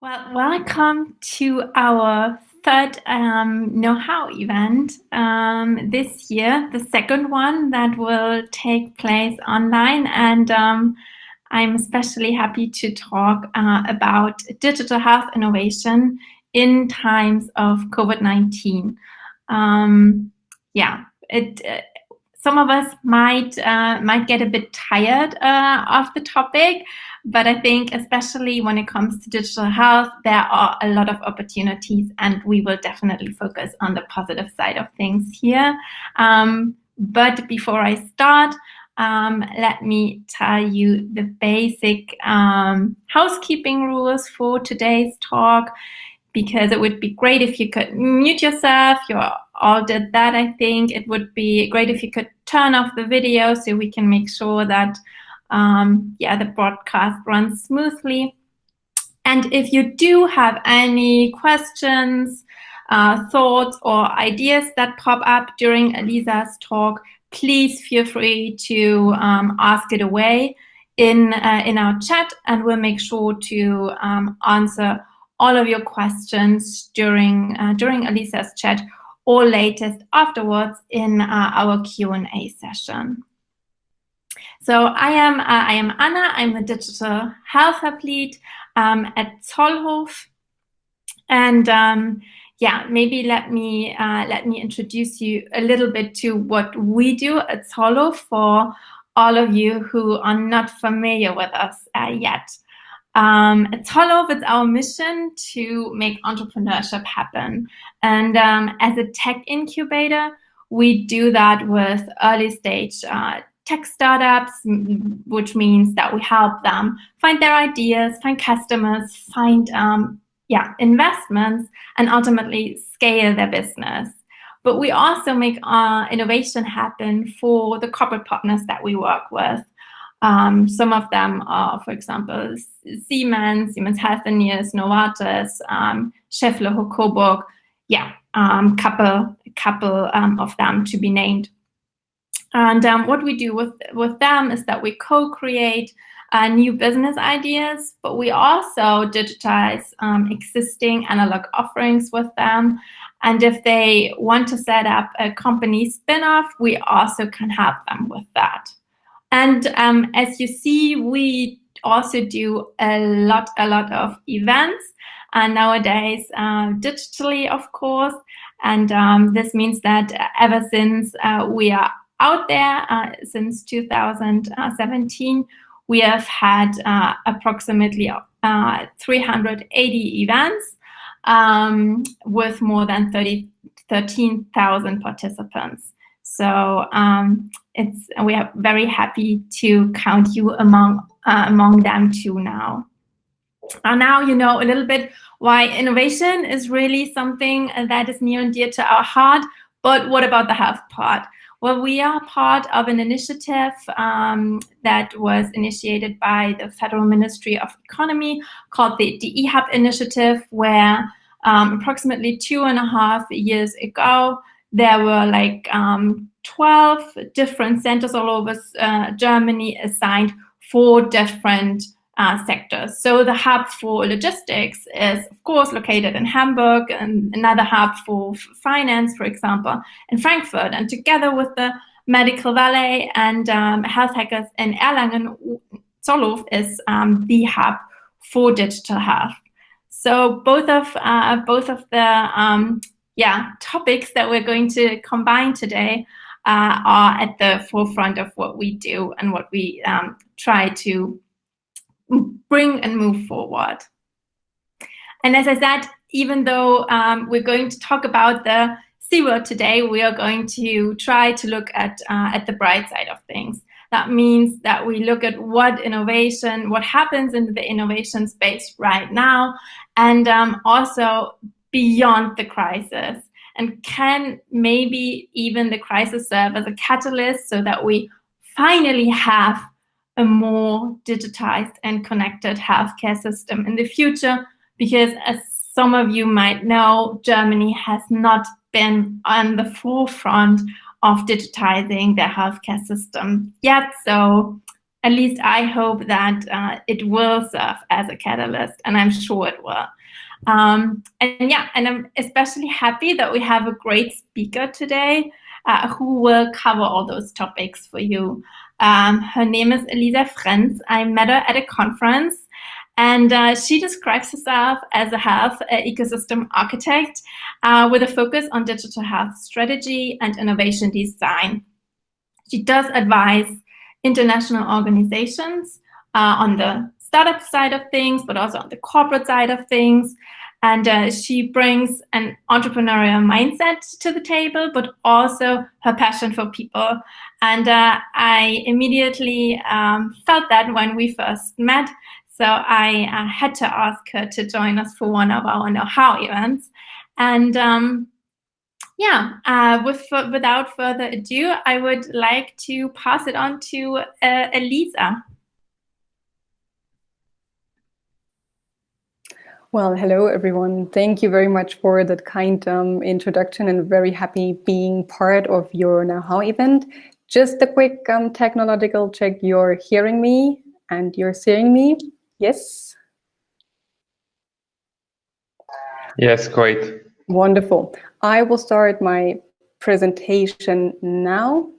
Well, welcome to our third know-how event this year, the second one that will take place online. And I'm especially happy to talk about digital health innovation in times of COVID-19. Yeah, some of us might get a bit tired of the topic, but I think especially when it comes to digital health, there are a lot of opportunities, and we will definitely focus on the positive side of things here. But before I start, let me tell you the basic housekeeping rules for today's talk, because it would be great if you could mute yourself. You all did that, I think. It would be great if you could turn off the video so we can make sure that the broadcast runs smoothly. And if you do have any questions, thoughts, or ideas that pop up during Elisa's talk, please feel free to ask it away in our chat, and we'll make sure to answer all of your questions during Elisa's chat, or latest afterwards in our Q&A session. So I am Anna. I'm a digital health hub lead at ZOLLHOF, and maybe let me introduce you a little bit to what we do at ZOLLHOF for all of you who are not familiar with us yet. At ZOLLHOF, it's our mission to make entrepreneurship happen. And as a tech incubator, we do that with early stage tech startups, which means that we help them find their ideas, find customers, find investments, and ultimately scale their business. But we also make innovation happen for the corporate partners that we work with. Some of them are, for example, Siemens Healthineers, Novartis, Scheffler, Coburg. Couple of them to be named. And what we do with them is that we co-create new business ideas, but we also digitize existing analog offerings with them. And if they want to set up a company spin-off, we also can help them with that. And as you see, we also do a lot of events, nowadays digitally, of course. And this means that ever since we are out there, since 2017, we have had approximately 380 events with more than 13,000 participants. So we are very happy to count you among them too now. Now you know a little bit why innovation is really something that is near and dear to our heart. But what about the health part? Well, we are part of an initiative that was initiated by the Federal Ministry of Economy called the eHub Initiative, where approximately 2.5 years ago, there were like 12 different centers all over Germany assigned for different sectors. So the hub for logistics is, of course, located in Hamburg, and another hub for finance, for example, in Frankfurt. And together with the Medical Valley and health hackers in Erlangen, ZOLLHOF is the hub for digital health. So both of the topics that we're going to combine today are at the forefront of what we do and what we try to bring and move forward. And as I said, even though we're going to talk about the C word today, we are going to try to look at the bright side of things. That means that we look at what happens in the innovation space right now, and also beyond the crisis. And can maybe even the crisis serve as a catalyst so that we finally have a more digitized and connected healthcare system in the future? Because as some of you might know, Germany has not been on the forefront of digitizing their healthcare system yet. So at least I hope that it will serve as a catalyst, and I'm sure it will. And I'm especially happy that we have a great speaker today who will cover all those topics for you. Her name is Elisa Frenz. I met her at a conference, and she describes herself as a health ecosystem architect with a focus on digital health strategy and innovation design. She does advise international organizations on the startup side of things, but also on the corporate side of things. And she brings an entrepreneurial mindset to the table, but also her passion for people. And I immediately felt that when we first met. So I had to ask her to join us for one of our know-how events. And without further ado, I would like to pass it on to Elisa. Well, hello, everyone. Thank you very much for that kind introduction, and very happy being part of your know-how event. Just a quick technological check. You're hearing me and you're seeing me? Yes? Yes, great. Wonderful. I will start my presentation now.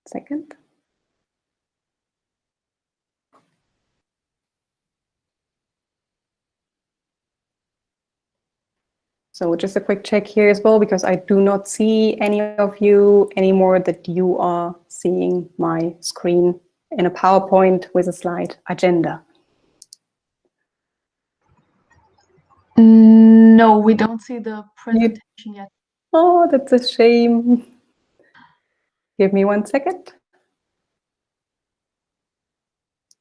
Second. So just a quick check here as well, because I do not see any of you anymore, that you are seeing my screen in a PowerPoint with a slide agenda. No, we don't see the presentation yet. Oh, that's a shame. Give me 1 second.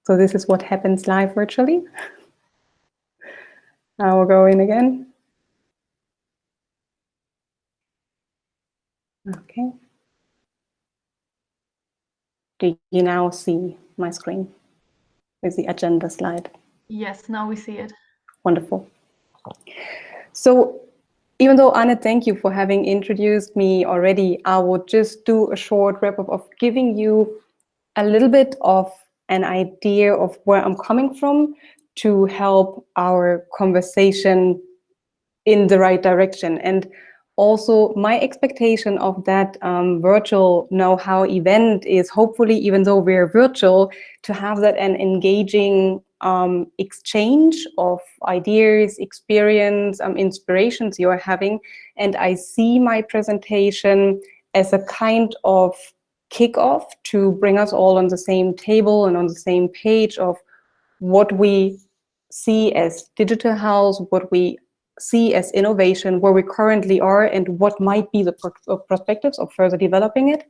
So this is what happens live virtually. I will go in again. Okay. Do you now see my screen with the agenda slide? Yes, now we see it. Wonderful. So even though, Anne, thank you for having introduced me already, I will just do a short wrap-up of giving you a little bit of an idea of where I'm coming from to help our conversation in the right direction. And also my expectation of that virtual know-how event is, hopefully, even though we're virtual, to have that an engaging exchange of ideas, experience, inspirations you are having. And I see my presentation as a kind of kickoff to bring us all on the same table and on the same page of what we see as digital health, what we see as innovation, where we currently are, and what might be the perspectives of further developing it.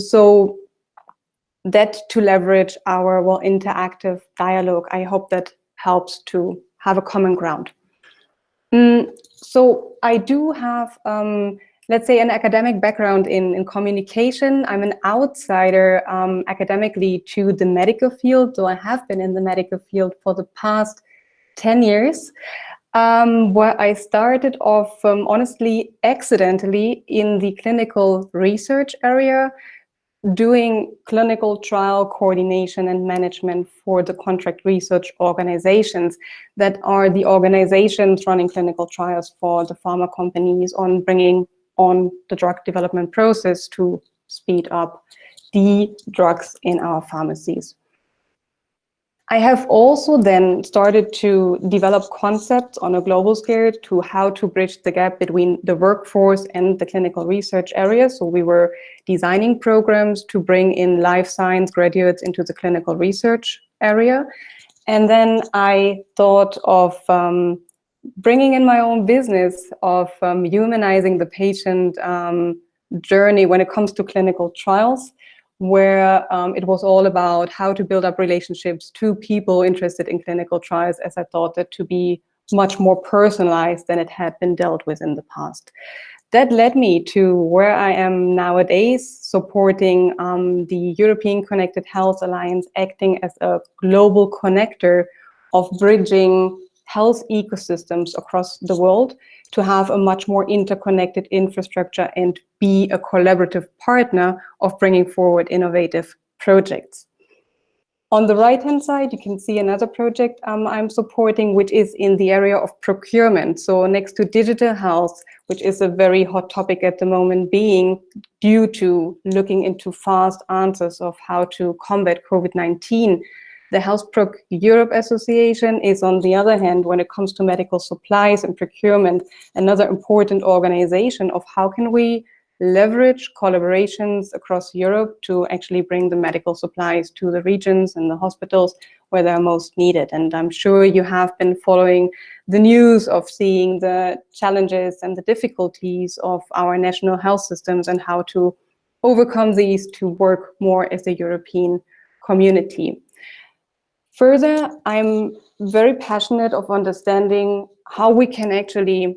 So that to leverage our interactive dialogue, I hope that helps to have a common ground. So I do have, let's say, an academic background in communication. I'm an outsider academically to the medical field, though I have been in the medical field for the past 10 years. Where I started off, honestly, accidentally in the clinical research area, doing clinical trial coordination and management for the contract research organizations that are the organizations running clinical trials for the pharma companies on bringing on the drug development process to speed up the drugs in our pharmacies. I have also then started to develop concepts on a global scale to how to bridge the gap between the workforce and the clinical research area. So we were designing programs to bring in life science graduates into the clinical research area. And then I thought of bringing in my own business of humanizing the patient journey when it comes to clinical trials, where it was all about how to build up relationships to people interested in clinical trials, as I thought that to be much more personalized than it had been dealt with in the past. That led me to where I am nowadays, supporting the European Connected Health Alliance, acting as a global connector of bridging health ecosystems across the world to have a much more interconnected infrastructure and be a collaborative partner of bringing forward innovative projects. On the right-hand side, you can see another project I'm supporting, which is in the area of procurement. So next to digital health, which is a very hot topic at the moment, being due to looking into fast answers of how to combat COVID-19, the Health Proc Europe Association is, on the other hand, when it comes to medical supplies and procurement, another important organization of how can we leverage collaborations across Europe to actually bring the medical supplies to the regions and the hospitals where they're most needed. And I'm sure you have been following the news of seeing the challenges and the difficulties of our national health systems and how to overcome these to work more as a European community. Further, I'm very passionate of understanding how we can actually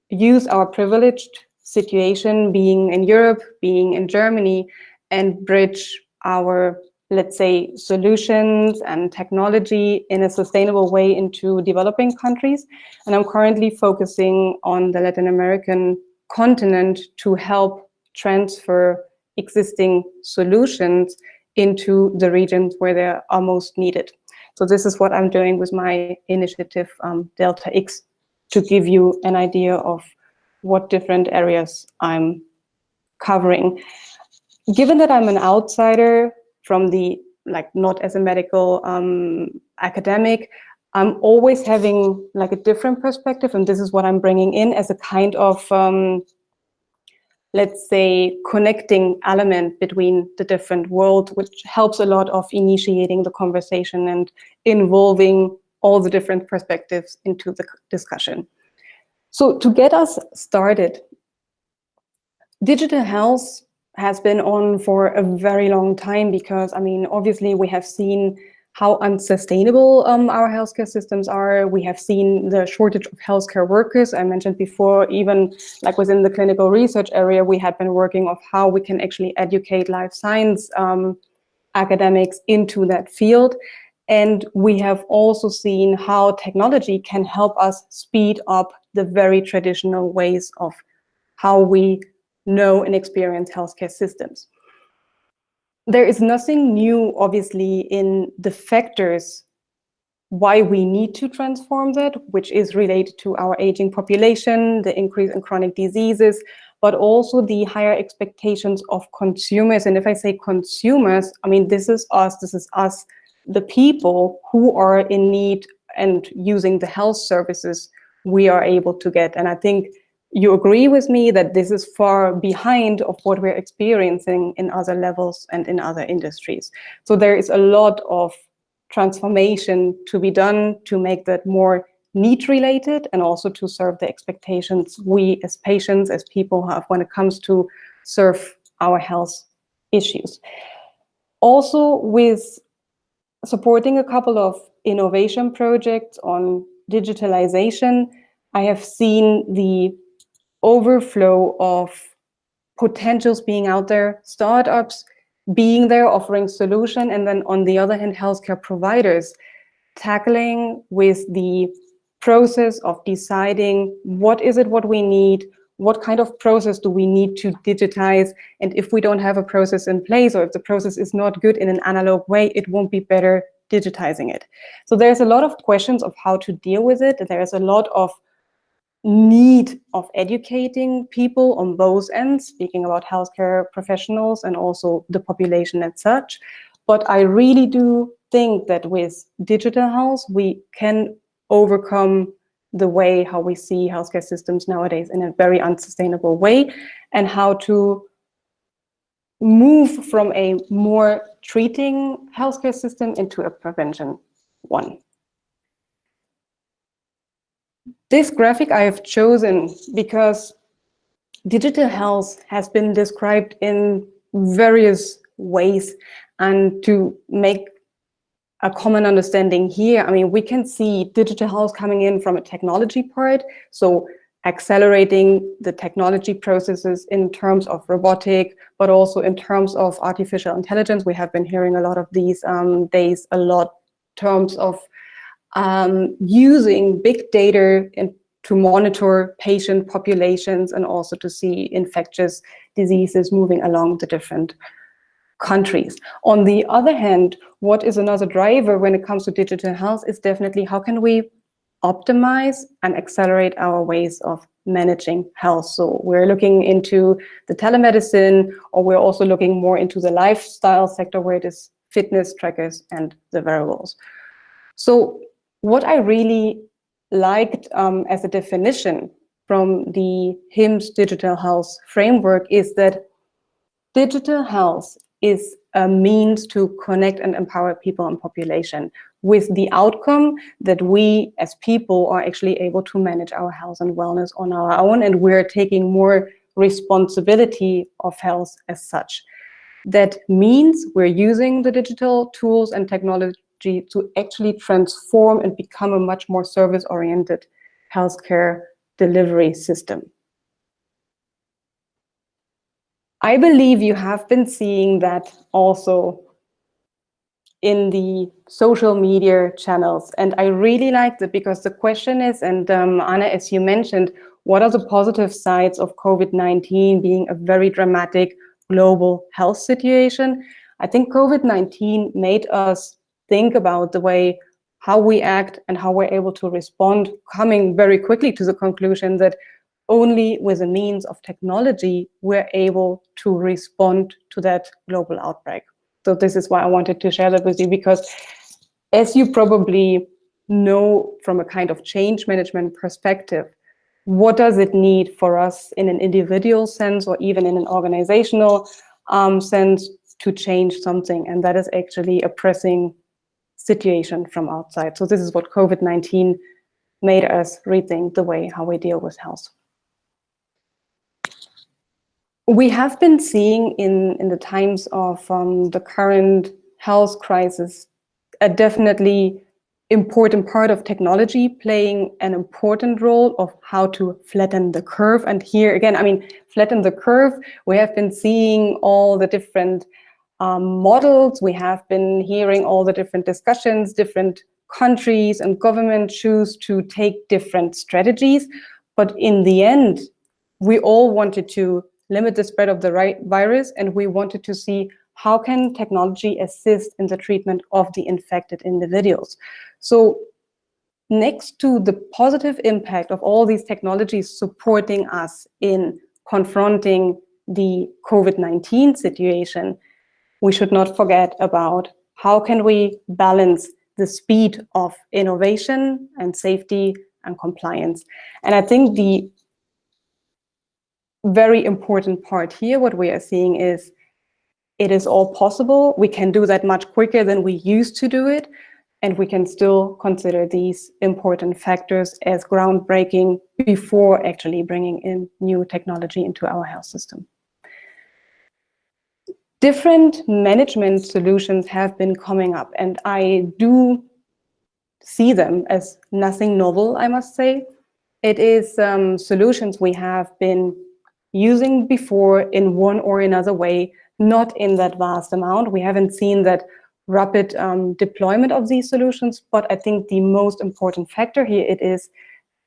use our privileged situation, being in Europe, being in Germany, and bridge our, let's say, solutions and technology in a sustainable way into developing countries. And I'm currently focusing on the Latin American continent to help transfer existing solutions into the regions where they are most needed. So this is what I'm doing with my initiative Delta X, to give you an idea of what different areas I'm covering. Given that I'm an outsider from the, like, not as a medical academic, I'm always having like a different perspective, and this is what I'm bringing in as a kind of, let's say, connecting element between the different worlds, which helps a lot of initiating the conversation and involving all the different perspectives into the discussion. So to get us started, digital health has been on for a very long time because, I mean, obviously we have seen how unsustainable our healthcare systems are. We have seen the shortage of healthcare workers. I mentioned before, even like within the clinical research area, we had been working on how we can actually educate life science academics into that field. And we have also seen how technology can help us speed up the very traditional ways of how we know and experience healthcare systems. There is nothing new, obviously, in the factors why we need to transform that, which is related to our aging population, the increase in chronic diseases, but also the higher expectations of consumers. And if I say consumers, I mean, this is us, the people who are in need and using the health services we are able to get. And I think you agree with me that this is far behind of what we're experiencing in other levels and in other industries. So there is a lot of transformation to be done to make that more need-related and also to serve the expectations we as patients, as people have when it comes to serve our health issues. Also, with supporting a couple of innovation projects on digitalization, I have seen the overflow of potentials being out there, startups being there offering solution, and then on the other hand, healthcare providers tackling with the process of deciding what is it what we need, what kind of process do we need to digitize, and if we don't have a process in place, or if the process is not good in an analog way, it won't be better digitizing it. So there's a lot of questions of how to deal with it. There's a lot of need of educating people on both ends, speaking about healthcare professionals and also the population as such. But I really do think that with digital health, we can overcome the way how we see healthcare systems nowadays in a very unsustainable way, and how to move from a more treating healthcare system into a prevention one. This graphic I have chosen because digital health has been described in various ways, and to make a common understanding here, I mean, we can see digital health coming in from a technology part, so accelerating the technology processes in terms of robotic, but also in terms of artificial intelligence. We have been hearing a lot of these days, a lot terms of using big data to monitor patient populations and also to see infectious diseases moving along the different countries. On the other hand, what is another driver when it comes to digital health is definitely how can we optimize and accelerate our ways of managing health. So we're looking into the telemedicine, or we're also looking more into the lifestyle sector where it is fitness trackers and the wearables. So what I really liked as a definition from the HIMSS digital health framework is that digital health is a means to connect and empower people and population, with the outcome that we as people are actually able to manage our health and wellness on our own, and we're taking more responsibility of health as such. That means we're using the digital tools and technology to actually transform and become a much more service-oriented healthcare delivery system. I believe you have been seeing that also in the social media channels. And I really like that, because the question is, and Anna, as you mentioned, what are the positive sides of COVID-19 being a very dramatic global health situation? I think COVID-19 made us think about the way how we act and how we're able to respond, coming very quickly to the conclusion that only with the means of technology we're able to respond to that global outbreak. So this is why I wanted to share that with you, because as you probably know from a kind of change management perspective, what does it need for us in an individual sense or even in an organizational sense to change something? And that is actually a pressing situation from outside. So this is what COVID-19 made us rethink the way how we deal with health. We have been seeing in the times of the current health crisis a definitely important part of technology playing an important role of how to flatten the curve. And here again, I mean, flatten the curve, we have been seeing all the different models, we have been hearing all the different discussions, different countries and governments choose to take different strategies. But in the end, we all wanted to limit the spread of the virus, and we wanted to see how can technology assist in the treatment of the infected individuals. So next to the positive impact of all these technologies supporting us in confronting the COVID-19 situation, we should not forget about how can we balance the speed of innovation and safety and compliance. And I think the very important part here, what we are seeing is it is all possible. We can do that much quicker than we used to do it, and we can still consider these important factors as groundbreaking before actually bringing in new technology into our health system. Different management solutions have been coming up, and I do see them as nothing novel, I must say. It is solutions we have been using before in one or another way, not in that vast amount. We haven't seen that rapid deployment of these solutions, but I think the most important factor here is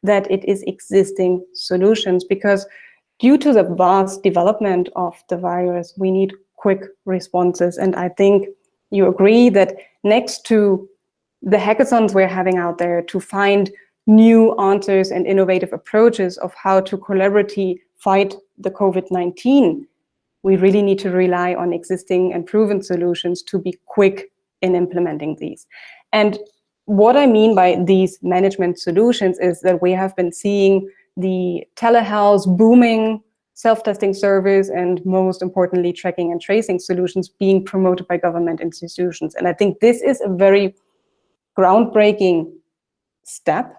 that it is existing solutions, because due to the vast development of the virus, we need quick responses. And I think you agree that next to the hackathons we're having out there to find new answers and innovative approaches of how to collaboratively fight the COVID-19, we really need to rely on existing and proven solutions to be quick in implementing these. And what I mean by these management solutions is that we have been seeing the telehealth booming, self-testing service, and most importantly, tracking and tracing solutions being promoted by government institutions. And I think this is a very groundbreaking step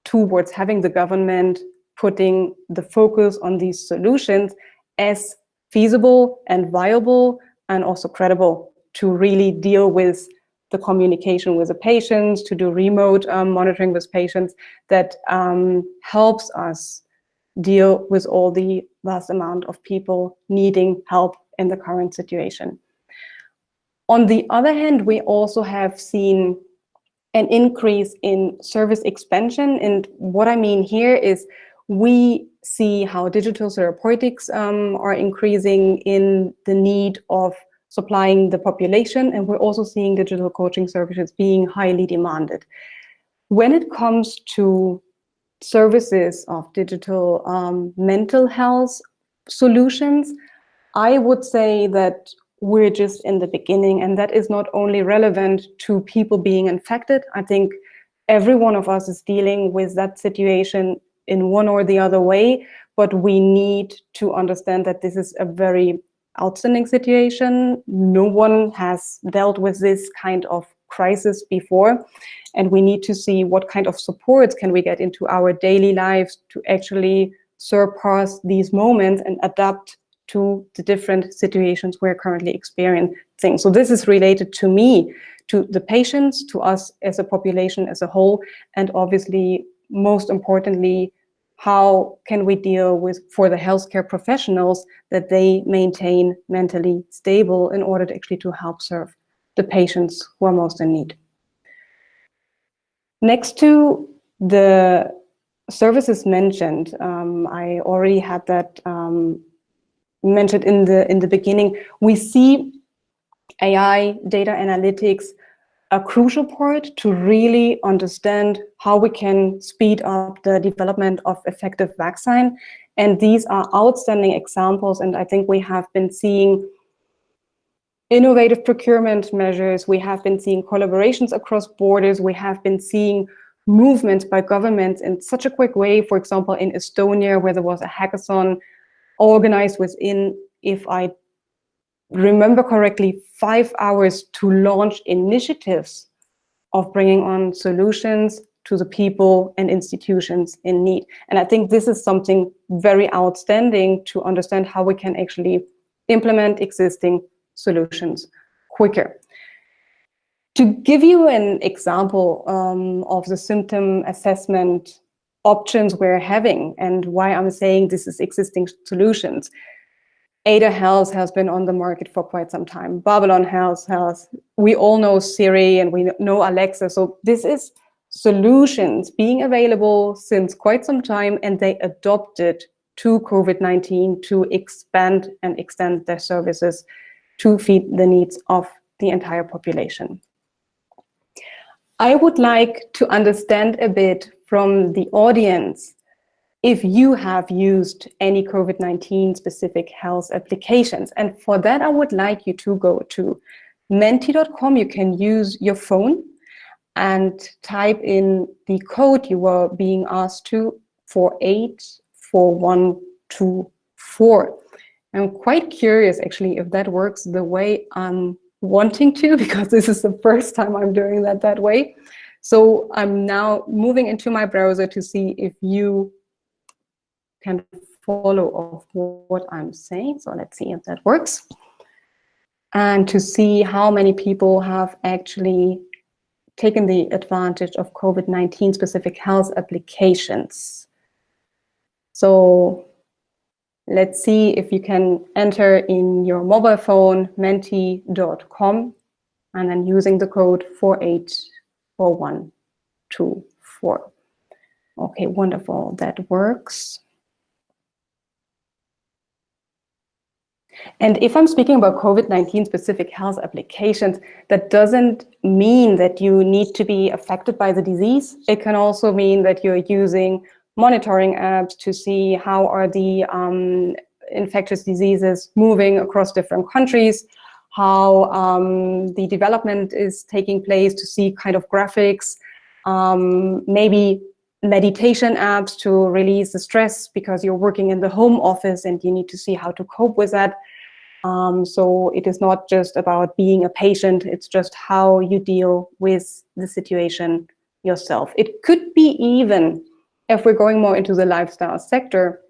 towards having the government putting the focus on these solutions as feasible and viable and also credible to really deal with the communication with the patients, to do remote monitoring with patients that helps us deal with all the vast amount of people needing help in the current situation. On the other hand, we also have seen an increase in service expansion. And what I mean here is we see how digital therapeutics are increasing in the need of supplying the population, and we're also seeing digital coaching services being highly demanded. When it comes to services of digital mental health solutions, I would say that we're just in the beginning, and that is not only relevant to people being infected. I think every one of us is dealing with that situation in one or the other way, but we need to understand that this is a very outstanding situation. No one has dealt with this kind of crisis before, and we need to see what kind of supports can we get into our daily lives to actually surpass these moments and adapt to the different situations we're currently experiencing. So this is related to me, to the patients, to us as a population as a whole, and obviously, most importantly, how can we deal with, for the healthcare professionals, that they maintain mentally stable in order to actually to help serve the patients who are most in need. Next to the services mentioned, I already had that mentioned in the beginning. We see AI, data analytics, a crucial part to really understand how we can speed up the development of effective vaccine. And these are outstanding examples. And I think we have been seeing innovative procurement measures. We have been seeing collaborations across borders. We have been seeing movements by governments in such a quick way. For example, in Estonia, where there was a hackathon organized within, if I remember correctly, 5 hours to launch initiatives of bringing on solutions to the people and institutions in need. And I think this is something very outstanding to understand how we can actually implement existing solutions quicker. To give you an example of the symptom assessment options we're having and why I'm saying this is existing solutions. Ada Health has been on the market for quite some time. Babylon Health. We all know Siri and we know Alexa. So this is solutions being available since quite some time, and they adopted to COVID-19 to expand and extend their services to feed the needs of the entire population. I would like to understand a bit from the audience if you have used any COVID-19 specific health applications. And for that, I would like you to go to menti.com. You can use your phone and type in the code you were being asked to, 484124. I'm quite curious actually if that works the way I'm wanting to, because this is the first time I'm doing that way. So I'm now moving into my browser to see if you can follow what I'm saying. So let's see if that works. And to see how many people have actually taken the advantage of COVID-19 specific health applications. So let's see if you can enter in your mobile phone menti.com and then using the code 484124. Okay, wonderful, that works. And if I'm speaking about COVID-19 specific health applications, that doesn't mean that you need to be affected by the disease. It can also mean that you're using monitoring apps to see how are the infectious diseases moving across different countries, how the development is taking place, to see kind of graphics, maybe meditation apps to release the stress because you're working in the home office and you need to see how to cope with that. So it is not just about being a patient, it's just how you deal with the situation yourself. It could be even, if we're going more into the lifestyle sector,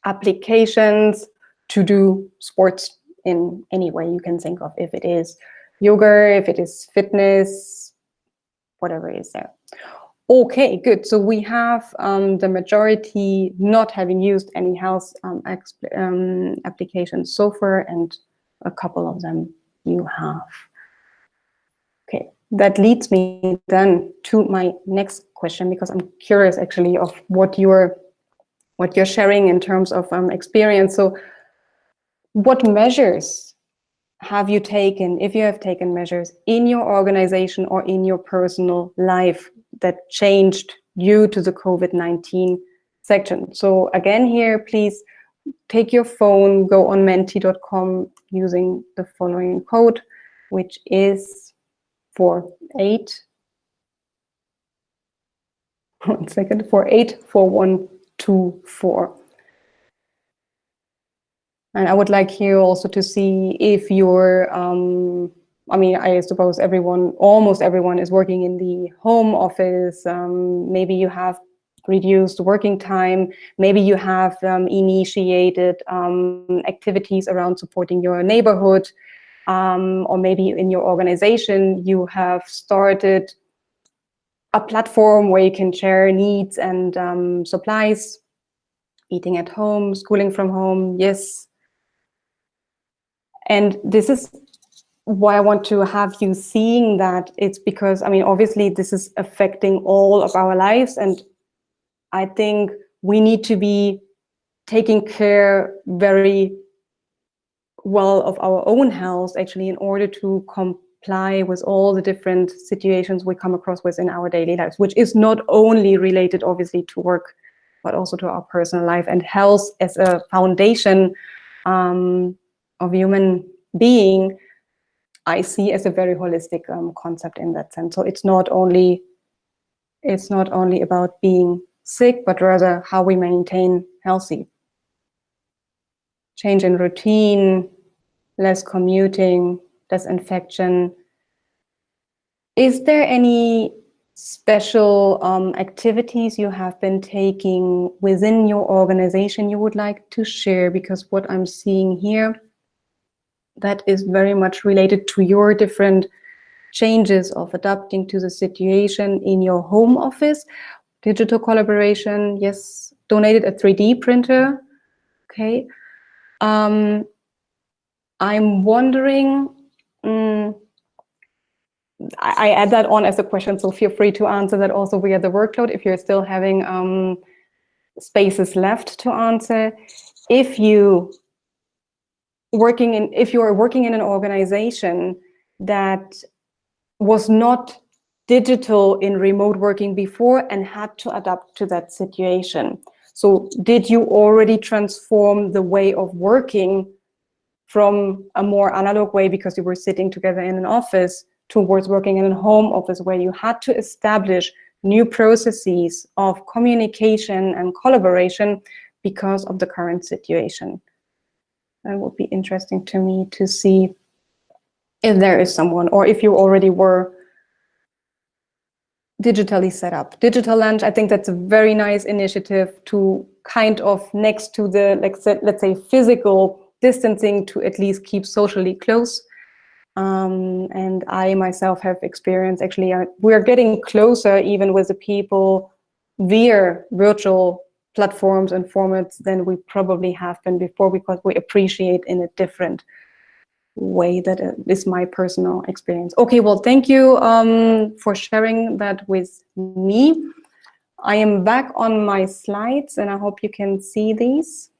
applications to do sports in any way you can think of, if it is yoga, if it is fitness, whatever is there. Okay, good. So we have the majority not having used any health applications so far, and a couple of them you have. Okay, that leads me then to my next question, because I'm curious actually of what you're sharing in terms of experience. So what measures have you taken, if you have taken measures in your organization or in your personal life that changed due to the COVID-19 section? So again, here, please take your phone, go on menti.com using the following code, which is 484124. And I would like here also to see if you're, I mean, I suppose almost everyone is working in the home office. Maybe you have reduced working time. Maybe you have initiated activities around supporting your neighborhood. Or maybe in your organization, you have started a platform where you can share needs and supplies, eating at home, schooling from home, yes. And this is why I want to have you seeing that. It's because, I mean, obviously this is affecting all of our lives. And I think we need to be taking care very well of our own health, actually, in order to comply with all the different situations we come across with in our daily lives, which is not only related, obviously, to work, but also to our personal life. And health as a foundation of human being, I see as a very holistic concept in that sense. So it's not only about being sick, but rather how we maintain healthy. Change in routine, less commuting, less infection. Is there any special activities you have been taking within your organization you would like to share? Because what I'm seeing here, that is very much related to your different changes of adapting to the situation in your home office. Digital collaboration, yes. Donated a 3D printer, okay. I'm wondering, I add that on as a question, so feel free to answer that also via the workload if you're still having spaces left to answer. If you are working in an organization that was not digital in remote working before and had to adapt to that situation. So did you already transform the way of working from a more analog way because you were sitting together in an office towards working in a home office where you had to establish new processes of communication and collaboration because of the current situation? That would be interesting to me to see if there is someone, or if you already were digitally set up. Digital lunch, I think that's a very nice initiative to kind of, next to the, let's say, physical distancing, to at least keep socially close. And I myself have experienced, actually, we're getting closer even with the people via virtual platforms and formats than we probably have been before, because we appreciate in a different way. That is my personal experience. Okay, well, thank you for sharing that with me. I am back on my slides and I hope you can see these.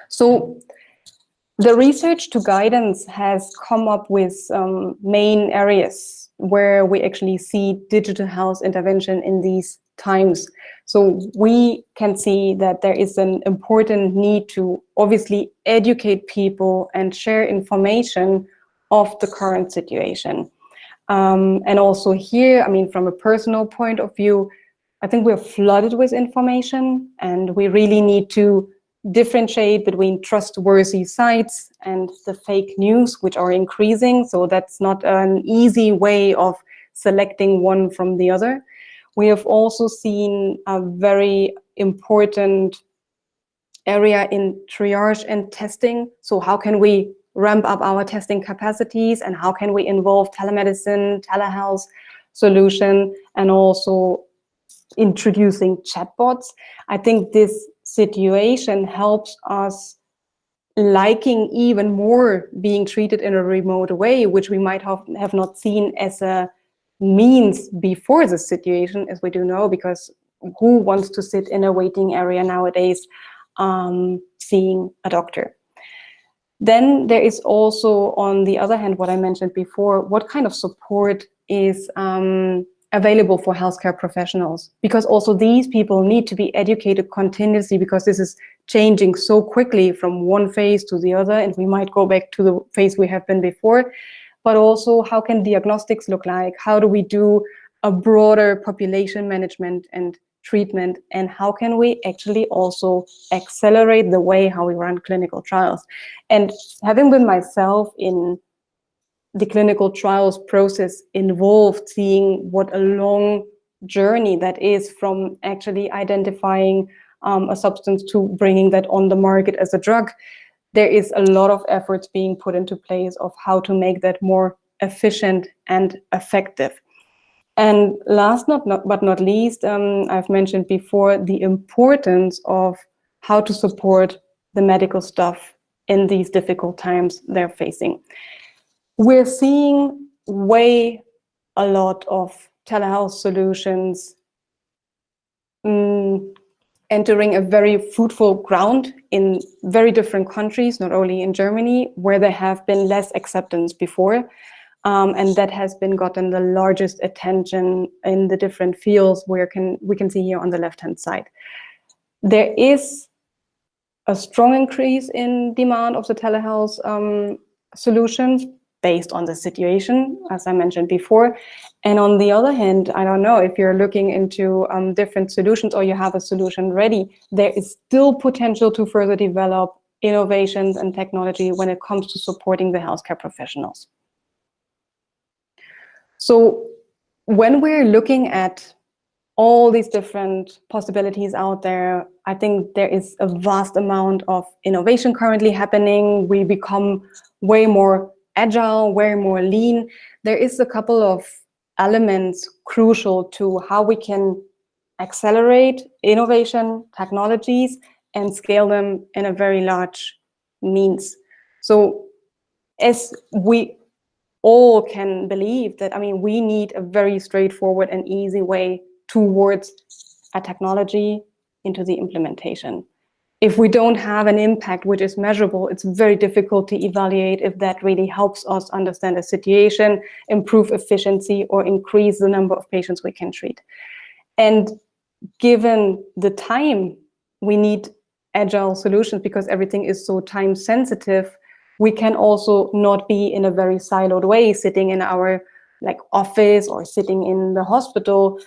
So the research to guidance has come up with main areas where we actually see digital health intervention in these times. So we can see that there is an important need to obviously educate people and share information of the current situation. And also here, I mean, from a personal point of view, I think we're flooded with information and we really need to differentiate between trustworthy sites and the fake news, which are increasing. So that's not an easy way of selecting one from the other. We have also seen a very important area in triage and testing. So how can we ramp up our testing capacities, and how can we involve telemedicine, telehealth solution, and also introducing chatbots? I think this situation helps us liking even more being treated in a remote way, which we might have not seen as a means before this situation, as we do know, because who wants to sit in a waiting area nowadays seeing a doctor? Then there is also, on the other hand, what I mentioned before, what kind of support is available for healthcare professionals, because also these people need to be educated continuously, because this is changing so quickly from one phase to the other, and we might go back to the phase we have been before. But also, how can diagnostics look like? How do we do a broader population management and treatment? And how can we actually also accelerate the way how we run clinical trials? And having been myself in the clinical trials process involved, seeing what a long journey that is from actually identifying a substance to bringing that on the market as a drug, there is a lot of efforts being put into place of how to make that more efficient and effective. And last but not least, I've mentioned before the importance of how to support the medical staff in these difficult times they're facing. We're seeing a lot of telehealth solutions entering a very fruitful ground in very different countries, not only in Germany, where there have been less acceptance before. And that has been gotten the largest attention in the different fields we can see here on the left-hand side. There is a strong increase in demand of the telehealth solutions based on the situation, as I mentioned before. And on the other hand, I don't know if you're looking into different solutions or you have a solution ready, there is still potential to further develop innovations and technology when it comes to supporting the healthcare professionals. So when we're looking at all these different possibilities out there, I think there is a vast amount of innovation currently happening. We become way more agile, way more lean. There is a couple of elements crucial to how we can accelerate innovation technologies and scale them in a very large means. So as we all can believe that, I mean, we need a very straightforward and easy way towards a technology into the implementation. If we don't have an impact which is measurable, it's very difficult to evaluate if that really helps us understand the situation, improve efficiency, or increase the number of patients we can treat. And given the time, we need agile solutions because everything is so time sensitive. We can also not be in a very siloed way, sitting in our office or sitting in the hospital,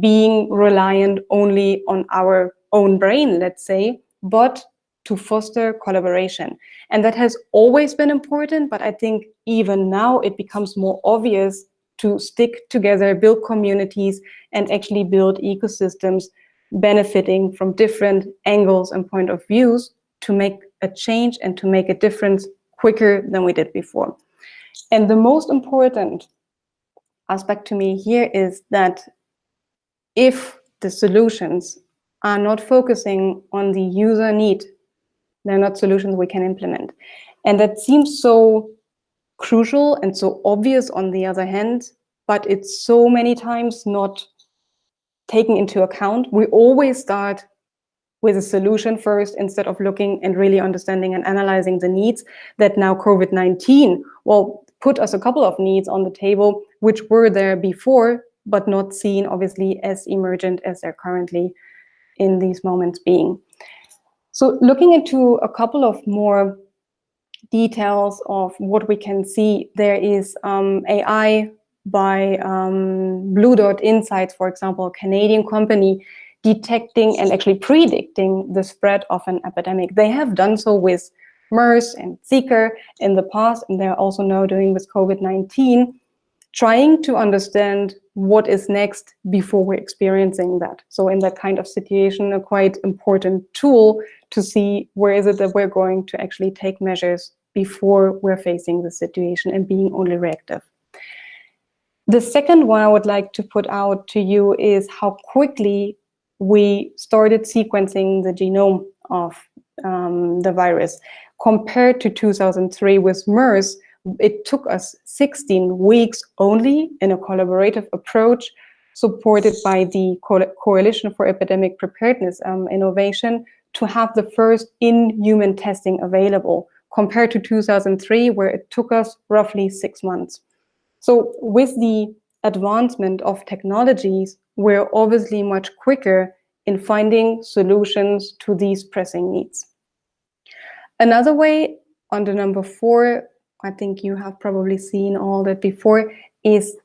being reliant only on our own brain, let's say, but to foster collaboration. And that has always been important, but I think even now it becomes more obvious to stick together, build communities, and actually build ecosystems benefiting from different angles and point of views to make a change and to make a difference quicker than we did before. And the most important aspect to me here is that if the solutions are not focusing on the user need, they're not solutions we can implement. And that seems so crucial and so obvious on the other hand, but it's so many times not taken into account. We always start with a solution first instead of looking and really understanding and analyzing the needs that now COVID-19, put us a couple of needs on the table, which were there before, but not seen obviously as emergent as they're currently in these moments being. So looking into a couple of more details of what we can see, there is AI by Blue Dot Insights, for example, a Canadian company, detecting and actually predicting the spread of an epidemic. They have done so with MERS and Zika in the past, and they're also now doing with COVID-19, trying to understand what is next before we're experiencing that. So in that kind of situation, a quite important tool to see where is it that we're going to actually take measures before we're facing the situation and being only reactive. The second one I would like to put out to you is how quickly we started sequencing the genome of the virus. compared to 2003 with MERS, it took us 16 weeks only in a collaborative approach supported by the Coalition for Epidemic Preparedness Innovation to have the first in-human testing available, compared to 2003, where it took us roughly 6 months. So with the advancement of technologies, we're obviously much quicker in finding solutions to these pressing needs. Another way, under number 4, I think you have probably seen all that before, is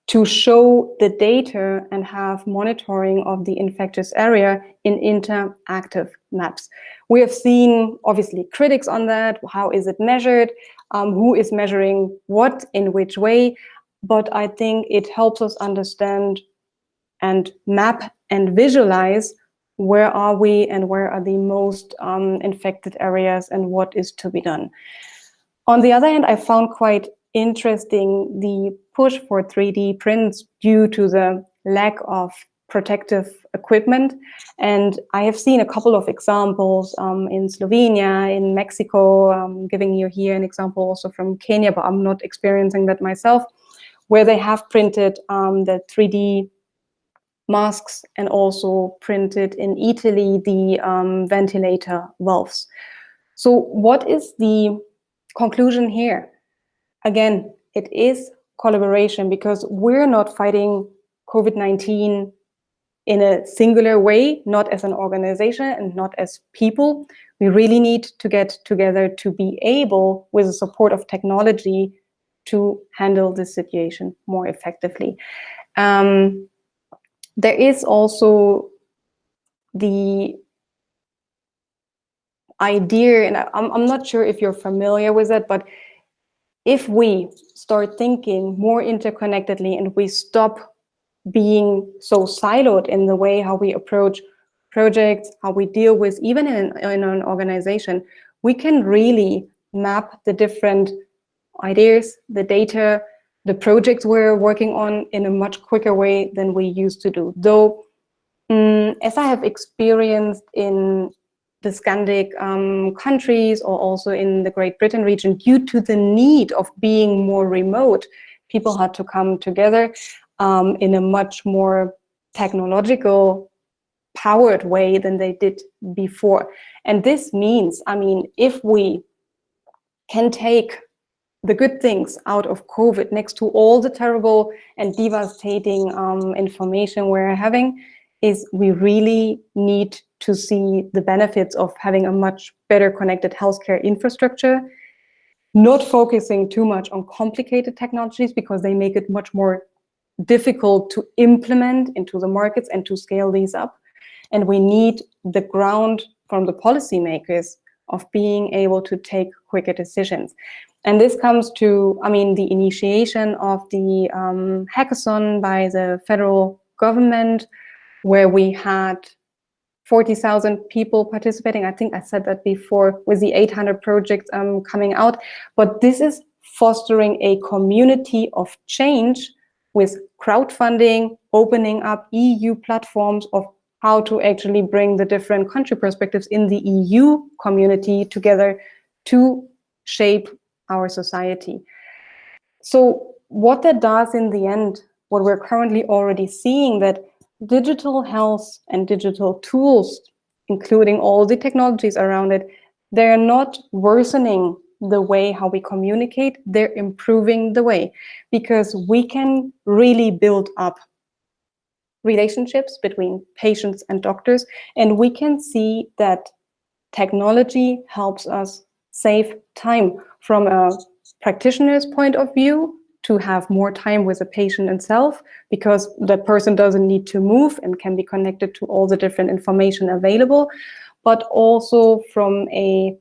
to show the data and have monitoring of the infectious area in interactive maps. We have seen, obviously, critics on that. How is it measured? Who is measuring what in which way? But I think it helps us understand and map and visualize where are we and where are the most infected areas and what is to be done. On the other hand, I found quite interesting the push for 3D prints due to the lack of protective equipment. And I have seen a couple of examples in Slovenia, in Mexico, giving you here an example also from Kenya, but I'm not experiencing that myself, where they have printed the 3D masks and also printed in Italy the ventilator valves. So what is the conclusion here? Again, it is collaboration, because we're not fighting COVID-19 in a singular way, not as an organization and not as people. We really need to get together to be able, with the support of technology, to handle this situation more effectively. There is also the idea, and I'm not sure if you're familiar with it, but if we start thinking more interconnectedly and we stop being so siloed in the way how we approach projects, how we deal with, even in an organization, we can really map the different ideas, the data, the projects we're working on in a much quicker way than we used to do. Though, as I have experienced in the Scandic countries, or also in the Great Britain region, due to the need of being more remote, people had to come together in a much more technological powered way than they did before. And this means, I mean, if we can take the good things out of COVID next to all the terrible and devastating information we're having, is we really need to see the benefits of having a much better connected healthcare infrastructure, not focusing too much on complicated technologies because they make it much more difficult to implement into the markets and to scale these up. And we need the ground from the policymakers of being able to take quicker decisions. And this comes to, I mean, the initiation of the hackathon by the federal government, where we had 40,000 people participating. I think I said that before, with the 800 projects coming out. But this is fostering a community of change with crowdfunding, opening up EU platforms of how to actually bring the different country perspectives in the EU community together to shape our society. So what that does in the end, what we're currently already seeing, that digital health and digital tools, including all the technologies around it, they're not worsening the way how we communicate, they're improving the way, because we can really build up relationships between patients and doctors, and we can see that technology helps us save time from a practitioner's point of view, to have more time with the patient itself, because that person doesn't need to move and can be connected to all the different information available, but also from a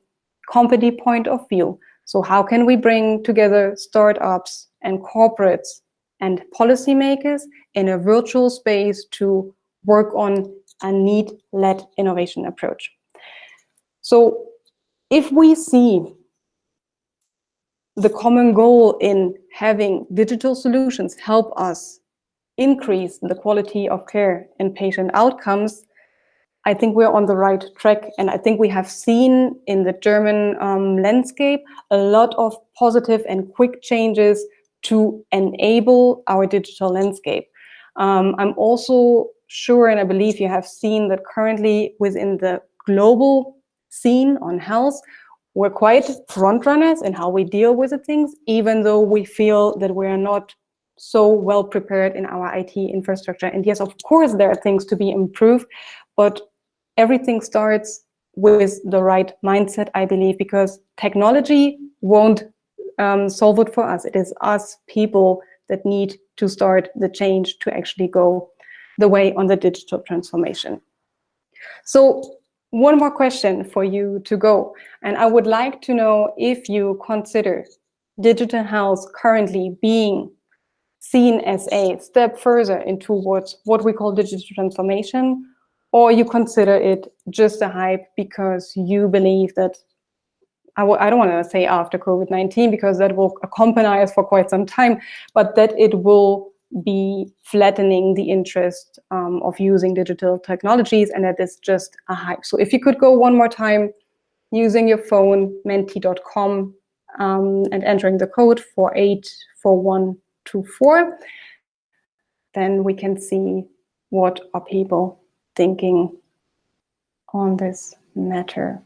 company point of view. So how can we bring together startups and corporates and policymakers in a virtual space to work on a need-led innovation approach? So if we see the common goal in having digital solutions help us increase the quality of care and patient outcomes, I think we're on the right track. And I think we have seen in the German landscape a lot of positive and quick changes to enable our digital landscape. I'm also sure, and I believe you have seen that currently within the global scene on health, we're quite front runners in how we deal with the things, even though we feel that we are not so well prepared in our IT infrastructure. And yes, of course, there are things to be improved, but everything starts with the right mindset, I believe, because technology won't solve it for us. It is us people that need to start the change to actually go the way on the digital transformation. So one more question for you to go. And I would like to know if you consider digital health currently being seen as a step further in towards what we call digital transformation, or you consider it just a hype because you believe that, I don't want to say after COVID-19, because that will accompany us for quite some time, but that it will be flattening the interest of using digital technologies, and that it's just a hype. So if you could go one more time using your phone, menti.com, and entering the code 484124, then we can see what are people thinking on this matter.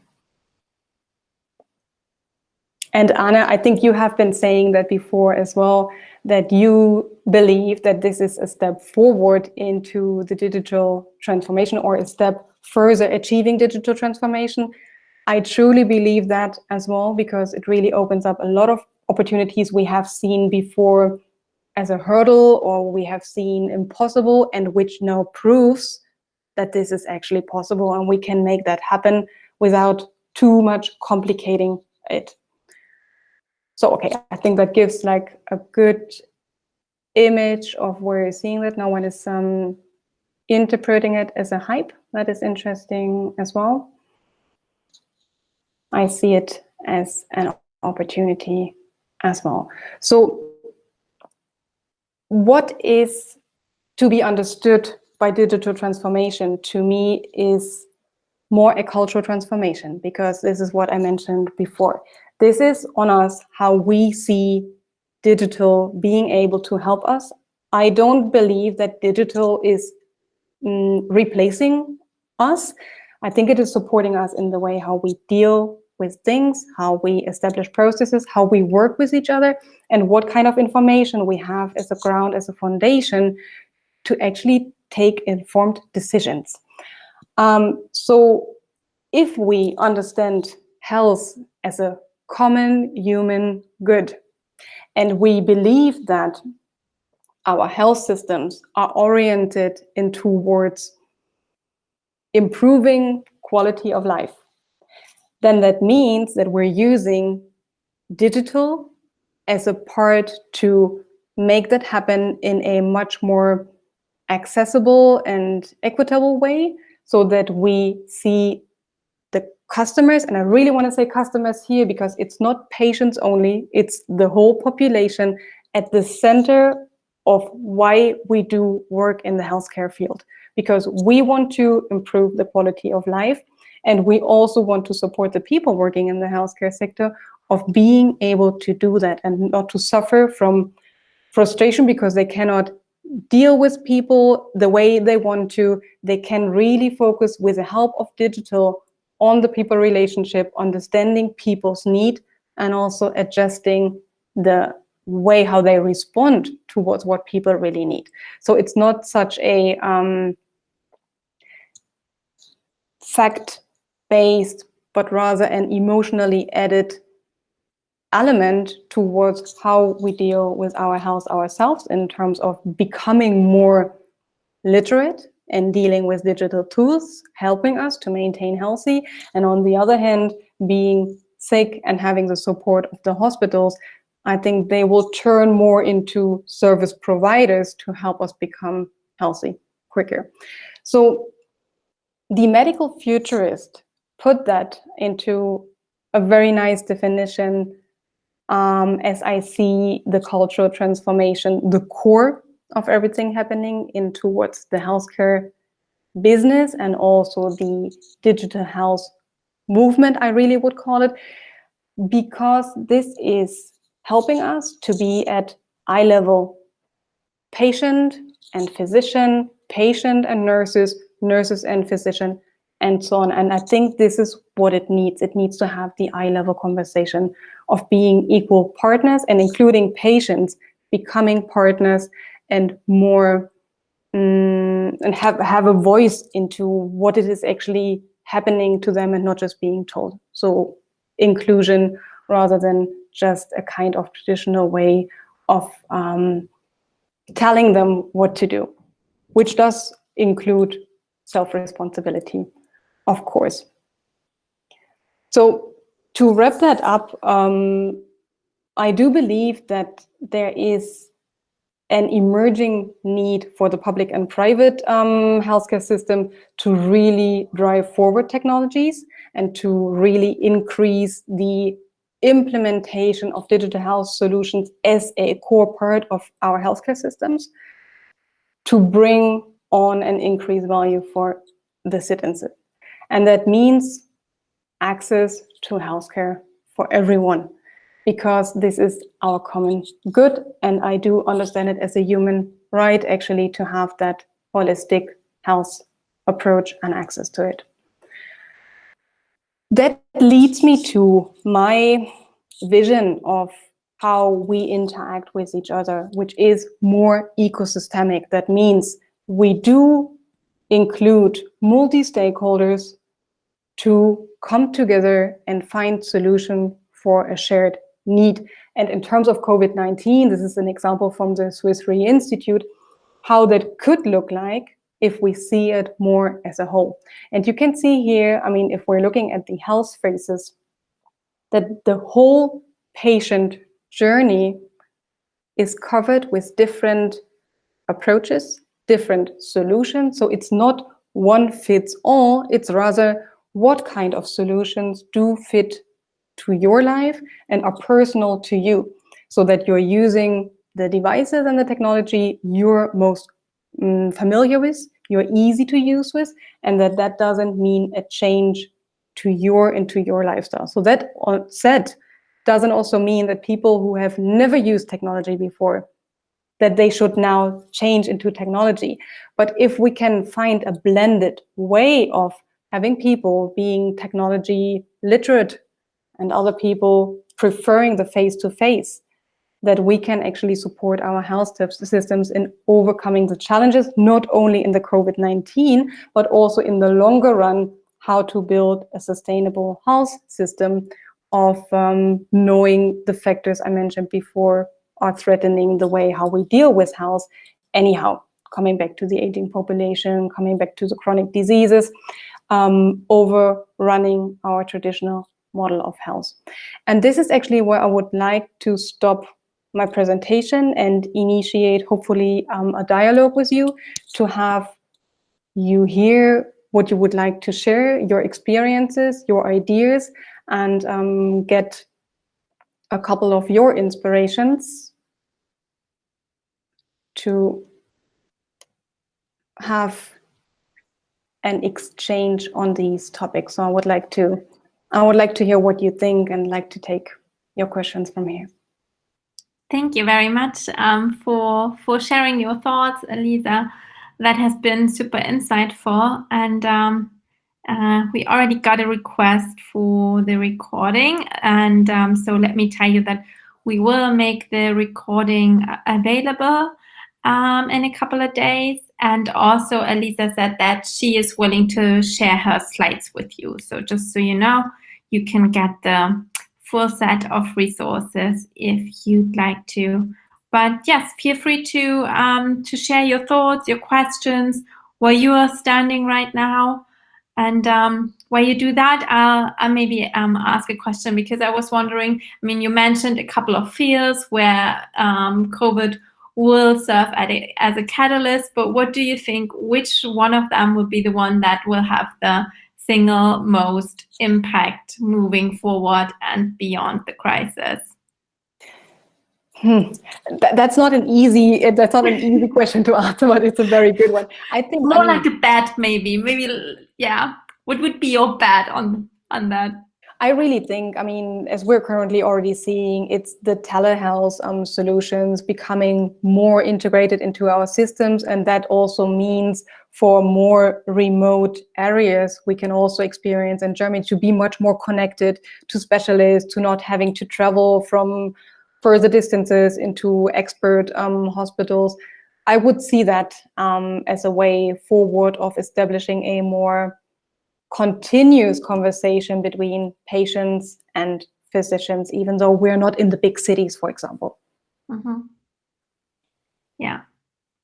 And Anna, I think you have been saying that before as well, that you believe that this is a step forward into the digital transformation, or a step further achieving digital transformation. I truly believe that as well, because it really opens up a lot of opportunities we have seen before as a hurdle, or we have seen impossible, and which now proves that this is actually possible, and we can make that happen without too much complicating it. So, okay, I think that gives like a good image of where you're seeing that. No one is interpreting it as a hype. That is interesting as well. I see it as an opportunity as well. So what is to be understood by digital transformation to me is more a cultural transformation, because this is what I mentioned before. This is on us, how we see digital being able to help us. I don't believe that digital is replacing us. I think it is supporting us in the way how we deal with things, how we establish processes, how we work with each other, and what kind of information we have as a ground, as a foundation to actually take informed decisions. So if we understand health as a common human good, and we believe that our health systems are oriented in towards improving quality of life, then that means that we're using digital as a part to make that happen in a much more accessible and equitable way, so that we see the customers, and I really want to say customers here, because it's not patients only, it's the whole population at the center of why we do work in the healthcare field, because we want to improve the quality of life, and we also want to support the people working in the healthcare sector of being able to do that and not to suffer from frustration because they cannot deal with people the way they want to. They can really focus with the help of digital on the people relationship, understanding people's need, and also adjusting the way how they respond towards what people really need. So it's not such a fact-based, but rather an emotionally added element towards how we deal with our health ourselves, in terms of becoming more literate and dealing with digital tools, helping us to maintain healthy, and on the other hand, being sick and having the support of the hospitals. I think they will turn more into service providers to help us become healthy quicker. So the medical futurist put that into a very nice definition, as I see the cultural transformation, the core of everything happening in towards the healthcare business and also the digital health movement, I really would call it, because this is helping us to be at eye level, patient and physician, patient and nurses, nurses and physician, and so on. And I think this is what it needs. It needs to have the eye level conversation of being equal partners and including patients becoming partners and more and have a voice into what it is actually happening to them and not just being told. So inclusion rather than just a kind of traditional way of telling them what to do, which does include self-responsibility, of course. So to wrap that up, I do believe that there is an emerging need for the public and private healthcare system to really drive forward technologies and to really increase the implementation of digital health solutions as a core part of our healthcare systems to bring on and increase value for the citizens. And that means access to healthcare for everyone, because this is our common good, and I do understand it as a human right actually to have that holistic health approach and access to it. That leads me to my vision of how we interact with each other, which is more ecosystemic. That means we do include multi-stakeholders to come together and find solution for a shared need. And in terms of COVID-19, this is an example from the Swiss Re Institute, how that could look like if we see it more as a whole. And you can see here, I mean, if we're looking at the health phases, that the whole patient journey is covered with different approaches, different solutions. So it's not one fits all, it's rather what kind of solutions do fit to your life and are personal to you, so that you're using the devices and the technology you're most familiar with, you're easy to use with, and that doesn't mean a change to your lifestyle. So that said, doesn't also mean that people who have never used technology before, that they should now change into technology. But if we can find a blended way of having people being technology literate and other people preferring the face-to-face, that we can actually support our health systems in overcoming the challenges, not only in the COVID-19, but also in the longer run, how to build a sustainable health system of knowing the factors I mentioned before are threatening the way how we deal with health anyhow, coming back to the aging population, coming back to the chronic diseases, overrunning our traditional model of health. And this is actually where I would like to stop my presentation and initiate hopefully a dialogue with you, to have you hear what you would like to share, your experiences, your ideas, and get a couple of your inspirations to have an exchange on these topics. So I would like to hear what you think and like to take your questions from here. Thank you very much for sharing your thoughts, Elisa. That has been super insightful. And we already got a request for the recording. And so let me tell you that we will make the recording available in a couple of days. And also Elisa said that she is willing to share her slides with you. So just so you know, you can get the full set of resources if you'd like to. But yes, feel free to share your thoughts, your questions, where you are standing right now. And while you do that, I'll maybe ask a question, because I was wondering, I mean, you mentioned a couple of fields where COVID will serve as a catalyst, but what do you think, which one of them would be the one that will have the single most impact moving forward and beyond the crisis? That's not an easy question to answer, but it's a very good one. I think more like a bet, maybe, yeah. What would be your bet on that? I really think, I mean, as we're currently already seeing, it's the telehealth solutions becoming more integrated into our systems. And that also means for more remote areas, we can also experience in Germany to be much more connected to specialists, to not having to travel from further distances into expert hospitals. I would see that as a way forward of establishing a more continuous conversation between patients and physicians, even though we're not in the big cities, for example. Mm-hmm. Yeah,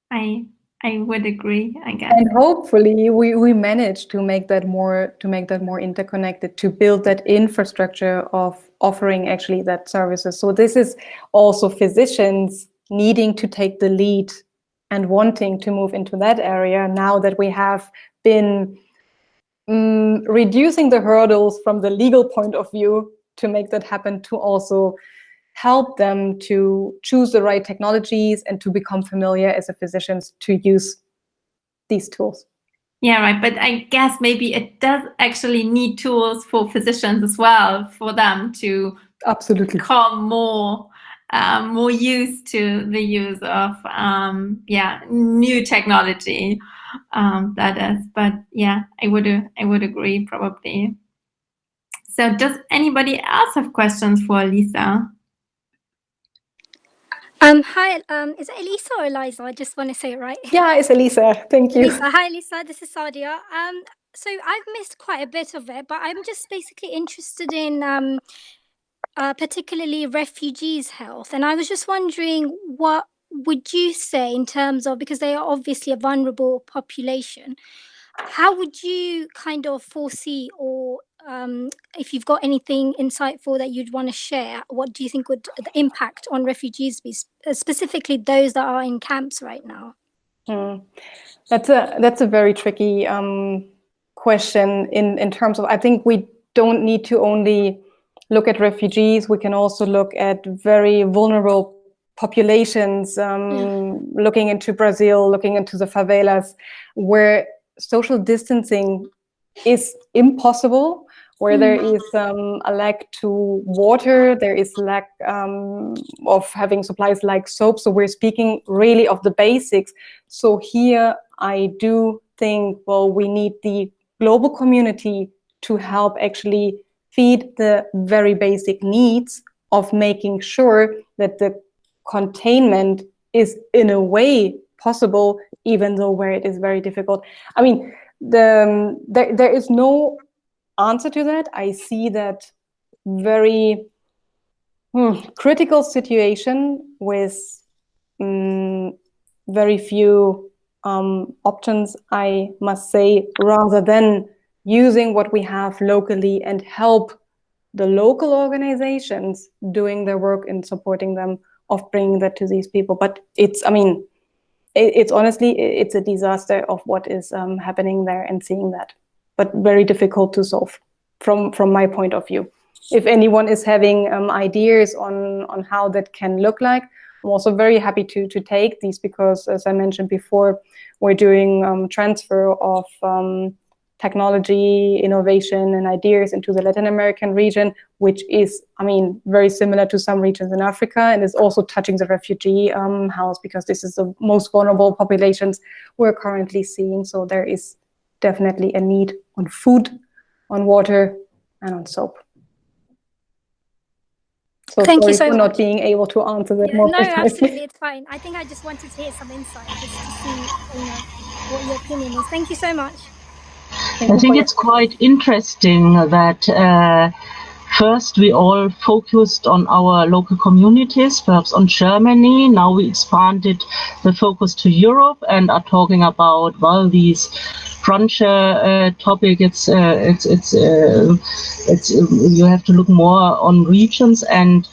I would agree, I guess. And hopefully we manage to make that more interconnected, to build that infrastructure of offering actually that services. So this is also physicians needing to take the lead and wanting to move into that area now that we have been reducing the hurdles from the legal point of view to make that happen, to also help them to choose the right technologies and to become familiar as a physicians to use these tools. Yeah, right. But I guess maybe it does actually need tools for physicians as well, for them to absolutely become more used to the use of new technology. That is, but yeah, I would agree probably. So does anybody else have questions for Elisa? Hi, is it Elisa or Eliza? I just want to say it right. Yeah, it's Elisa. Thank you. Elisa. Hi, Elisa. This is Sadia. So I've missed quite a bit of it, but I'm just basically interested in particularly refugees' health. And I was just wondering, what would you say in terms of, because they are obviously a vulnerable population, how would you kind of foresee, or if you've got anything insightful that you'd want to share, what do you think would the impact on refugees be, specifically those that are in camps right now? That's a very tricky question in terms of, I think we don't need to only look at refugees, we can also look at very vulnerable populations, looking into Brazil, looking into the favelas, where social distancing is impossible, where there is a lack to water, there is lack of having supplies like soap. So we're speaking really of the basics. So here I do think, well, we need the global community to help actually feed the very basic needs of making sure that the containment is in a way possible, even though where it is very difficult. I mean, there is no answer to that. I see that very critical situation with very few options, I must say, rather than using what we have locally and help the local organizations doing their work and supporting them of bringing that to these people. But it's, I mean, it's honestly, it's a disaster of what is happening there and seeing that, but very difficult to solve from my point of view. If anyone is having ideas on how that can look like, I'm also very happy to take these, because as I mentioned before, we're doing transfer of technology, innovation and ideas into the Latin American region, which is, I mean, very similar to some regions in Africa, and is also touching the refugee health, because this is the most vulnerable populations we're currently seeing. So there is definitely a need on food, on water, and on soap. So thank you so for much. Not being able to answer that more precisely. No, absolutely, it's fine. I think I just wanted to hear some insight, just to see, what your opinion is. Thank you so much. I think it's quite interesting that first we all focused on our local communities, perhaps on Germany. Now we expanded the focus to Europe and are talking about, well, these frontier topic. It's you have to look more on regions, and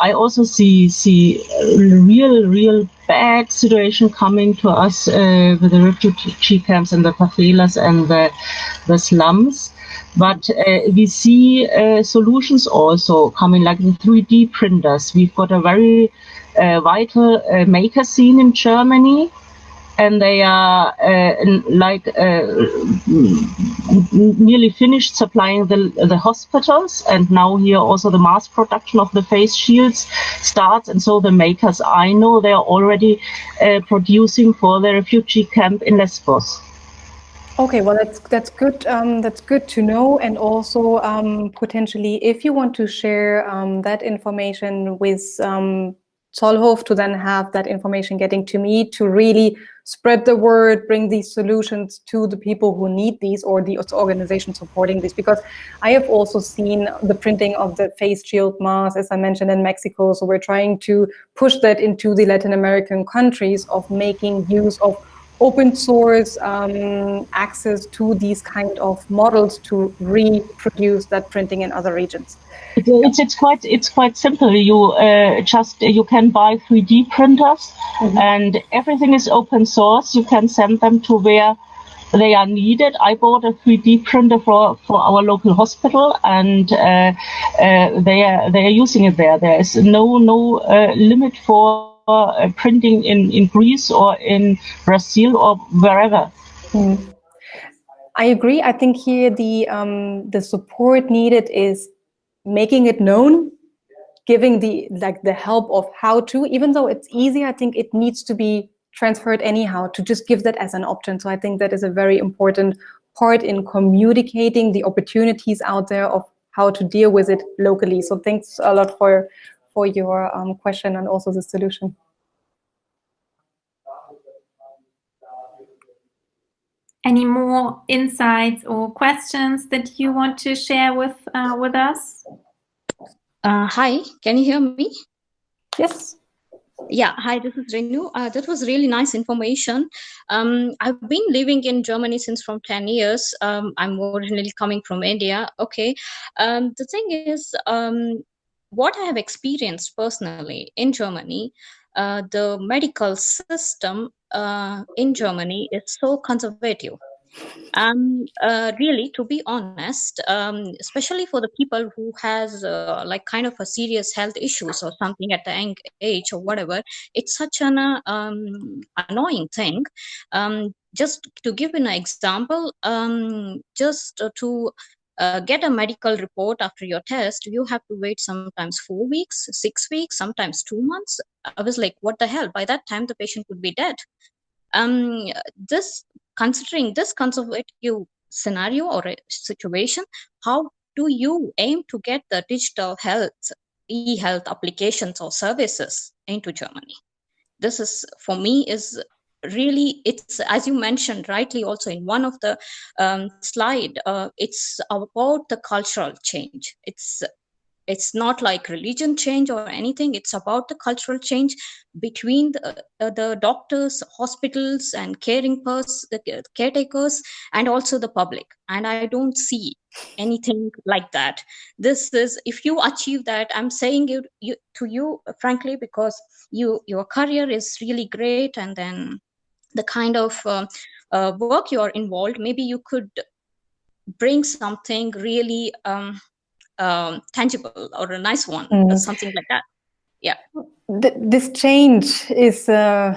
I also see real bad situation coming to us with the refugee camps and the favelas and the slums. But we see solutions also coming, like the 3D printers. We've got a very vital maker scene in Germany. And they are nearly finished supplying the hospitals, and now here also the mass production of the face shields starts. And so the makers I know, they are already producing for the refugee camp in Lesbos. Okay, well, that's good. That's good to know. And also, potentially, if you want to share that information with ZOLLHOF, to then have that information getting to me to really spread the word, bring these solutions to the people who need these, or the organization supporting this. Because I have also seen the printing of the face shield mask, as I mentioned, in Mexico. So we're trying to push that into the Latin American countries of making use of open source access to these kind of models to reproduce that printing in other regions. It's quite simple. You can buy 3D printers, and everything is open source. You can send them to where they are needed. I bought a 3D printer for our local hospital, and they are using it there. There is no limit for printing in Greece or in Brazil or wherever. I agree. I think here the support needed is making it known, giving the help of how to. Even though it's easy, I think it needs to be transferred anyhow, to just give that as an option. So I think that is a very important part in communicating the opportunities out there of how to deal with it locally. So thanks a lot for your question and also the solution. Any more insights or questions that you want to share with us? Hi, can you hear me? Yes. Yeah, hi, this is Renu. That was really nice information. I've been living in Germany since from 10 years. I'm originally coming from India. Okay. The thing is, what I have experienced personally in Germany, the medical system in Germany is so conservative. Really, to be honest, especially for the people who has like kind of a serious health issues or something at the young age or whatever, it's such an annoying thing. Just to give an example, just to get a medical report after your test, you have to wait sometimes 4 weeks, 6 weeks, sometimes 2 months. I was like, what the hell? By that time, the patient could be dead. Considering this conservative scenario or a situation, how do you aim to get the digital health, e-health applications or services into Germany? This is, for me, is really, it's, as you mentioned rightly also in one of the slide, it's about the cultural change. It's not like religion change or anything. It's about the cultural change between the doctors, hospitals, and caretakers, and also the public. And I don't see anything like that. This is, if you achieve that, I'm saying to you frankly, because your career is really great, and then the kind of work you're involved, maybe you could bring something really tangible or a nice one, or something like that. Yeah. This change is I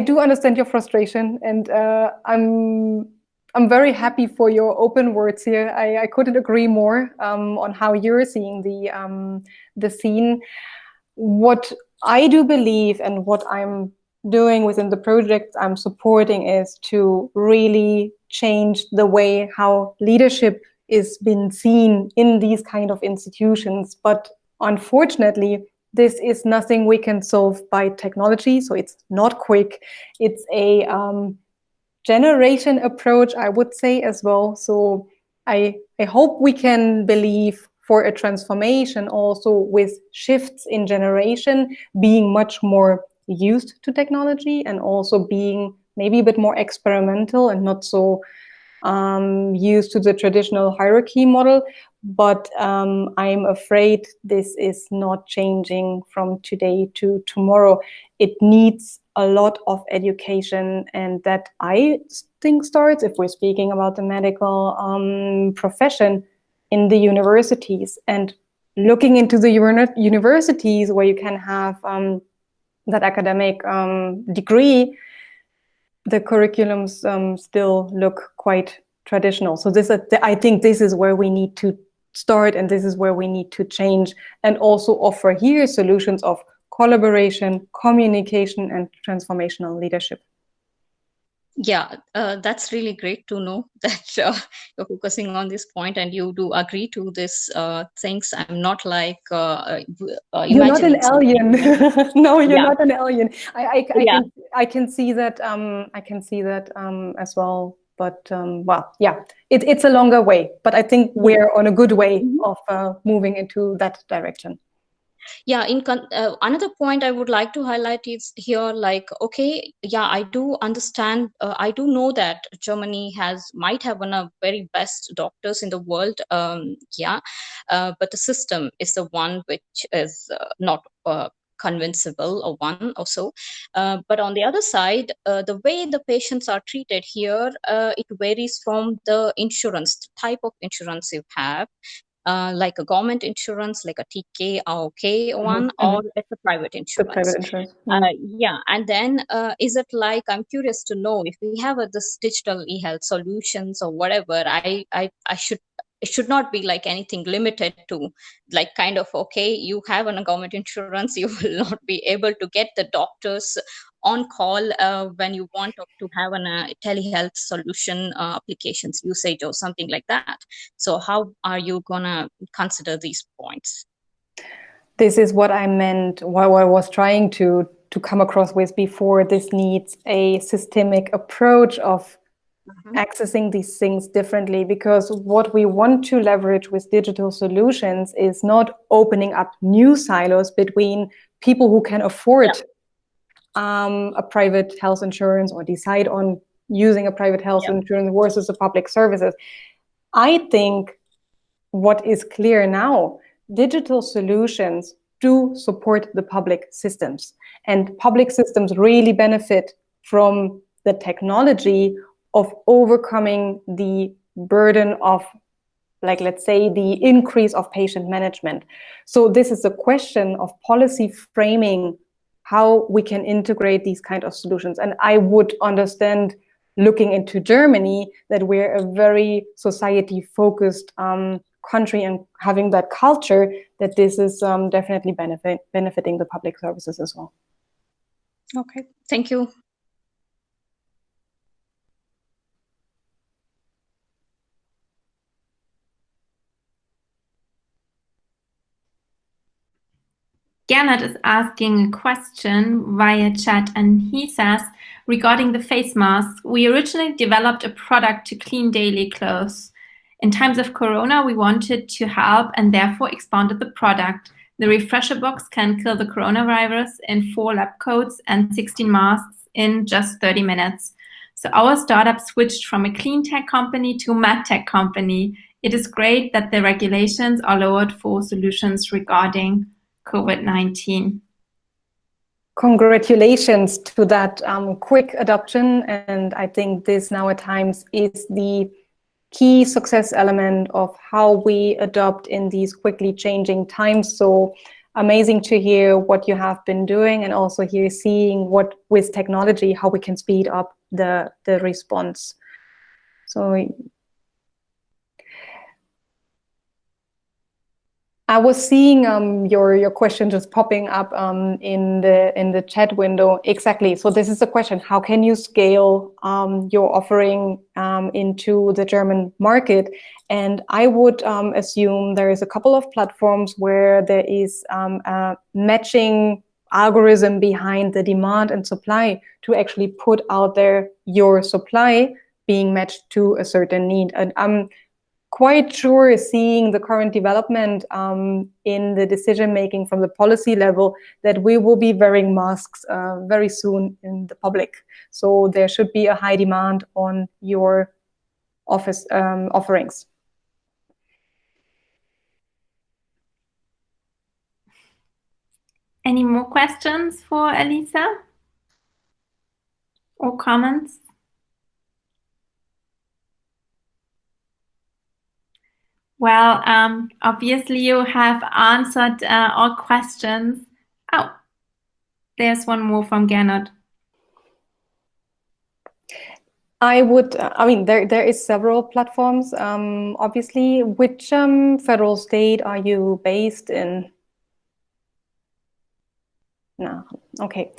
do understand your frustration, and I'm very happy for your open words here. I couldn't agree more on how you're seeing the scene. What I do believe, and what I'm doing within the project I'm supporting, is to really change the way how leadership is been seen in these kind of institutions. But unfortunately, this is nothing we can solve by technology. So it's not quick. It's a generation approach, I would say, as well. So I hope we can believe for a transformation also with shifts in generation, being much more used to technology, and also being maybe a bit more experimental and not so used to the traditional hierarchy model. But I'm afraid this is not changing from today to tomorrow. It needs a lot of education, and that, I think, starts, if we're speaking about the medical profession, in the universities. And looking into the universities where you can have that academic degree, the curriculums still look quite traditional. So I think this is where we need to start, and this is where we need to change, and also offer here solutions of collaboration, communication, and transformational leadership. Yeah, that's really great to know that you're focusing on this point and you do agree to this things. I'm not like you're not an alien. No, you're Yeah. not an alien. Yeah. I can see that. I can see that as well. But well, yeah, it's a longer way. But I think we're on a good way of moving into that direction. Yeah, another point I would like to highlight is here, like, okay, yeah, I do understand, I do know that Germany might have one of very best doctors in the world, but the system is the one which is not convincible or one or so. But on the other side, the way the patients are treated here, it varies from the insurance, the type of insurance you have. Like a government insurance, like a TK or K one, or it's a private insurance. The private insurance. Yeah, and then is it like, I'm curious to know if we have this digital e-health solutions or whatever, it should not be like anything limited to like kind of, okay, you have a government insurance, you will not be able to get the doctors on call when you want to have a telehealth solution applications usage or something like that. So how are you gonna consider these points? This is what I meant, what I was trying to come across with before. This needs a systemic approach of accessing these things differently, because what we want to leverage with digital solutions is not opening up new silos between people who can afford a private health insurance or decide on using a private health insurance versus the public services. I think what is clear now, digital solutions do support the public systems, and public systems really benefit from the technology of overcoming the burden of, like, let's say, the increase of patient management. So this is a question of policy framing, how we can integrate these kind of solutions. And I would understand, looking into Germany, that we're a very society-focused country, and having that culture, that this is definitely benefiting the public services as well. Okay, thank you. Gernot is asking a question via chat, and he says, regarding the face mask, we originally developed a product to clean daily clothes. In times of Corona, we wanted to help and therefore expanded the product. The refresher box can kill the coronavirus in 4 lab coats and 16 masks in just 30 minutes. So our startup switched from a clean tech company to a mad tech company. It is great that the regulations are lowered for solutions regarding COVID-19. Congratulations to that quick adoption. And I think this now at times is the key success element of how we adopt in these quickly changing times. So amazing to hear what you have been doing, and also here seeing what with technology, how we can speed up the response. So I was seeing your question just popping up in the chat window. Exactly. So this is the question: how can you scale your offering into the German market? And I would assume there is a couple of platforms where there is a matching algorithm behind the demand and supply to actually put out there your supply being matched to a certain need. And I'm quite sure, seeing the current development in the decision making from the policy level, that we will be wearing masks very soon in the public. So there should be a high demand on your office offerings. Any more questions for Elisa or comments? Well, obviously you have answered all questions. Oh, there's one more from Gernot. I mean, there is several platforms, obviously. Which federal state are you based in? No, okay.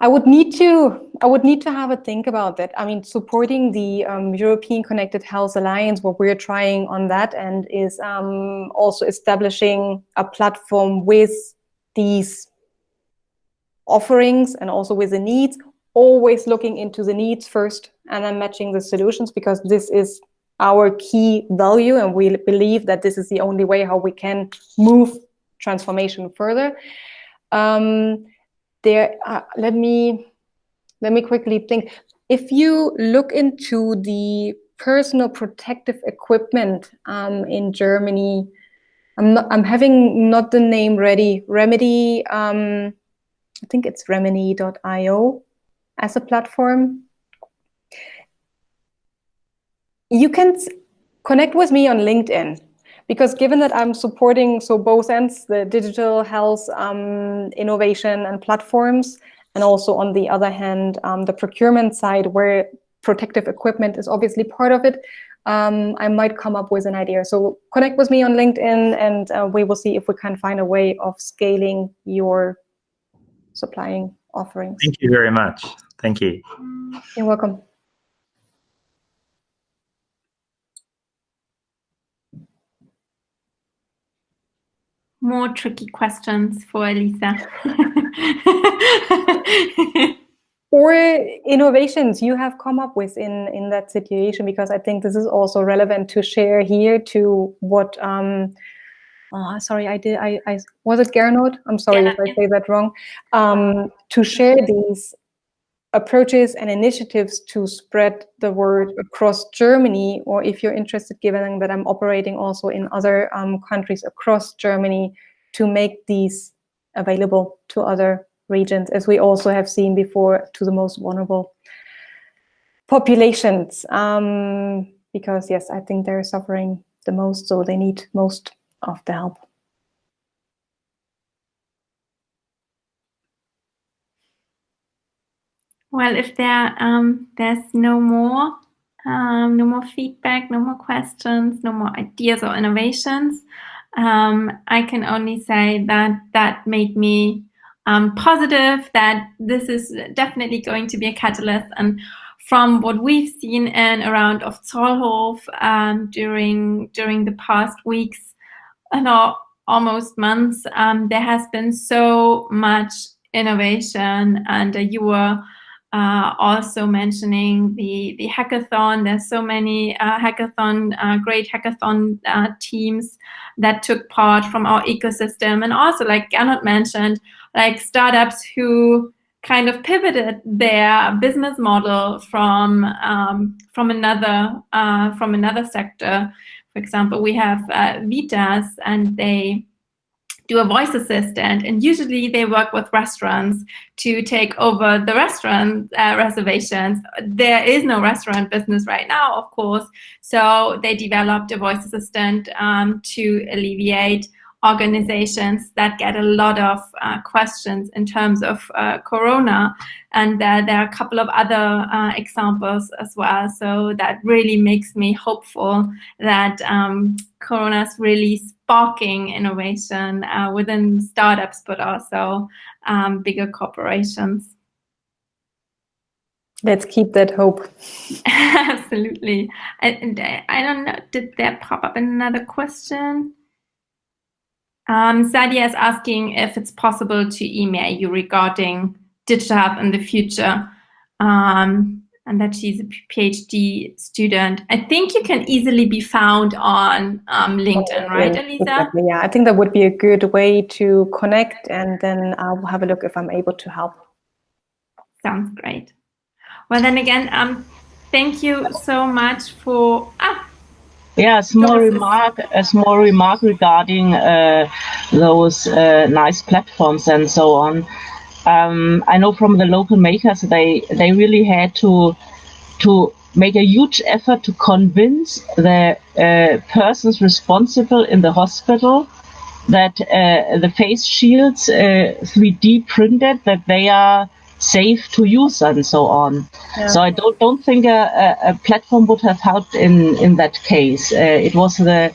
I would need to have a think about that. I mean, supporting the European Connected Health Alliance, what we're trying on that end is also establishing a platform with these offerings and also with the needs, always looking into the needs first and then matching the solutions, because this is our key value and we believe that this is the only way how we can move transformation further. Let me quickly think. If you look into the personal protective equipment in Germany, I'm having not the name ready. Remedy, I think it's remedy.io as a platform. You can connect with me on LinkedIn, because given that I'm supporting both ends, the digital health innovation and platforms, and also on the other hand, the procurement side where protective equipment is obviously part of it, I might come up with an idea. So connect with me on LinkedIn and we will see if we can find a way of scaling your supplying offerings. Thank you very much. Thank you. You're welcome. More tricky questions for Elisa. Or innovations you have come up with in that situation, because I think this is also relevant to share here to what sorry, I was it Gernot? I'm sorry if I say that wrong. To share these approaches and initiatives to spread the word across Germany, or if you're interested, given that I'm operating also in other countries across Germany, to make these available to other regions, as we also have seen before, to the most vulnerable populations. Because yes, I think they're suffering the most, so they need most of the help. Well, if there's no more feedback, no more questions, no more ideas or innovations, I can only say that made me positive that this is definitely going to be a catalyst. And from what we've seen in a round of ZOLLHOF during the past weeks and almost months, there has been so much innovation, and you were also mentioning the hackathon. There's so many great hackathon teams that took part from our ecosystem, and also, like Gernot mentioned, like startups who kind of pivoted their business model from another sector. For example, we have Vitas, and they do a voice assistant, and usually they work with restaurants to take over the restaurant reservations. There is no restaurant business right now, of course, so they developed a voice assistant to alleviate organizations that get a lot of questions in terms of Corona, and there are a couple of other examples as well. So that really makes me hopeful that Corona is really sparking innovation within startups, but also bigger corporations. Let's keep that hope. Absolutely. I don't know, did there pop up another question? Sadia is asking if it's possible to email you regarding digital health in the future, and that she's a PhD student. I think you can easily be found on LinkedIn, right, Elisa? Exactly, yeah, I think that would be a good way to connect, and then I'll have a look if I'm able to help. Sounds great. Well, then again, thank you so much for... Yeah, a small remark regarding those nice platforms and so on. I know from the local makers, they really had to made a huge effort to convince the persons responsible in the hospital that the face shields 3D printed, that they are safe to use and so on. Yeah. So I don't think a platform would have helped in that case. It was the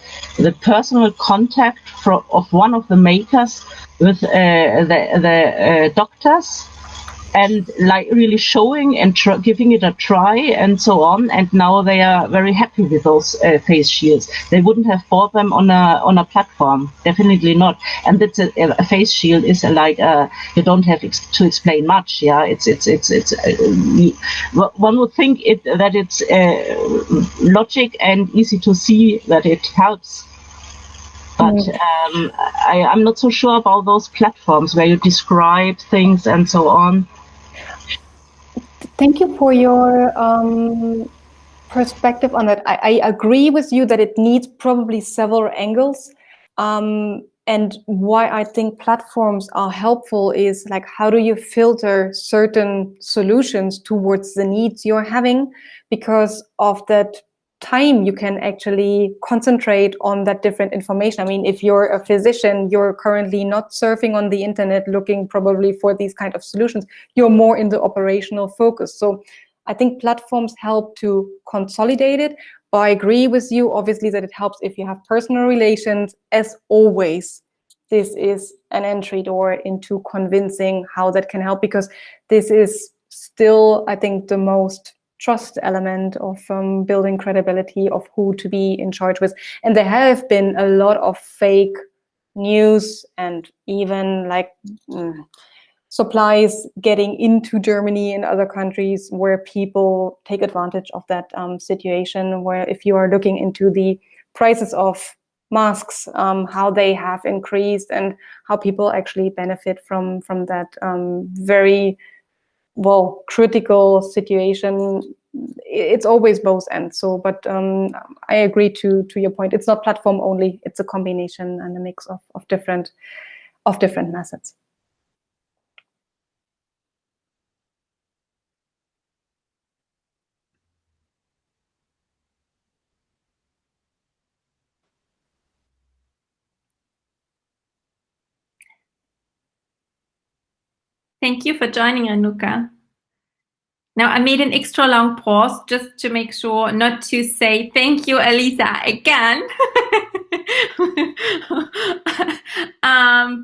personal contact of one of the makers with the doctors, and like really showing and giving it a try and so on. And now they are very happy with those face shields. They wouldn't have bought them on a platform, definitely not. And that's a face shield is like you don't have to explain much. Yeah, it's one would think that it's logic and easy to see that it helps. But I'm not so sure about those platforms where you describe things and so on. Thank you for your perspective on that. I agree with you that it needs probably several angles. And why I think platforms are helpful is like, how do you filter certain solutions towards the needs you're having? Because of that time, you can actually concentrate on that different information. I mean, if you're a physician, you're currently not surfing on the internet looking probably for these kind of solutions. You're more in the operational focus. So I think platforms help to consolidate it. But I agree with you, obviously, that it helps if you have personal relations. As always, this is an entry door into convincing how that can help, because this is still, I think, the most trust element of building credibility of who to be in charge with. And there have been a lot of fake news and even like supplies getting into Germany and other countries where people take advantage of that situation, where if you are looking into the prices of masks, how they have increased and how people actually benefit from that very critical situation. It's always both ends. So, but I agree to your point. It's not platform only. It's a combination and a mix of different methods. Thank you for joining, Anuka. Now, I made an extra long pause just to make sure not to say thank you, Elisa, again.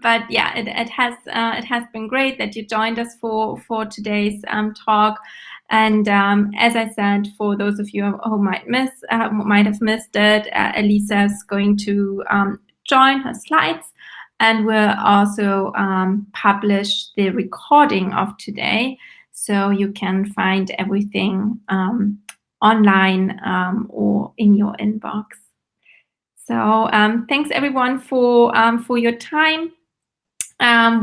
But yeah, it has been great that you joined us for today's talk. And as I said, for those of you who might have missed it, Elisa is going to join her slides, and we'll also publish the recording of today, so you can find everything online or in your inbox. So thanks everyone for your time.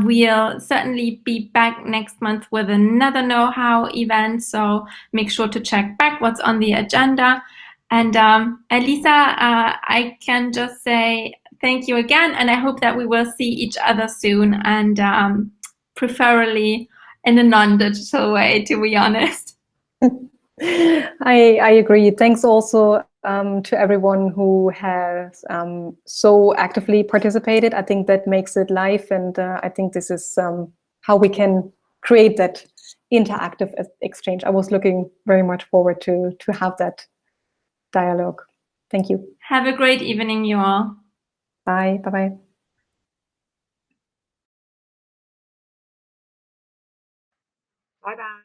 We'll certainly be back next month with another know-how event, so make sure to check back what's on the agenda. And Elisa, I can just say thank you again, and I hope that we will see each other soon, and preferably in a non-digital way, to be honest. I agree. Thanks also to everyone who has so actively participated. I think that makes it live, and I think this is how we can create that interactive exchange. I was looking very much forward to have that dialogue. Thank you. Have a great evening, you all. Bye. Bye-bye. Bye-bye.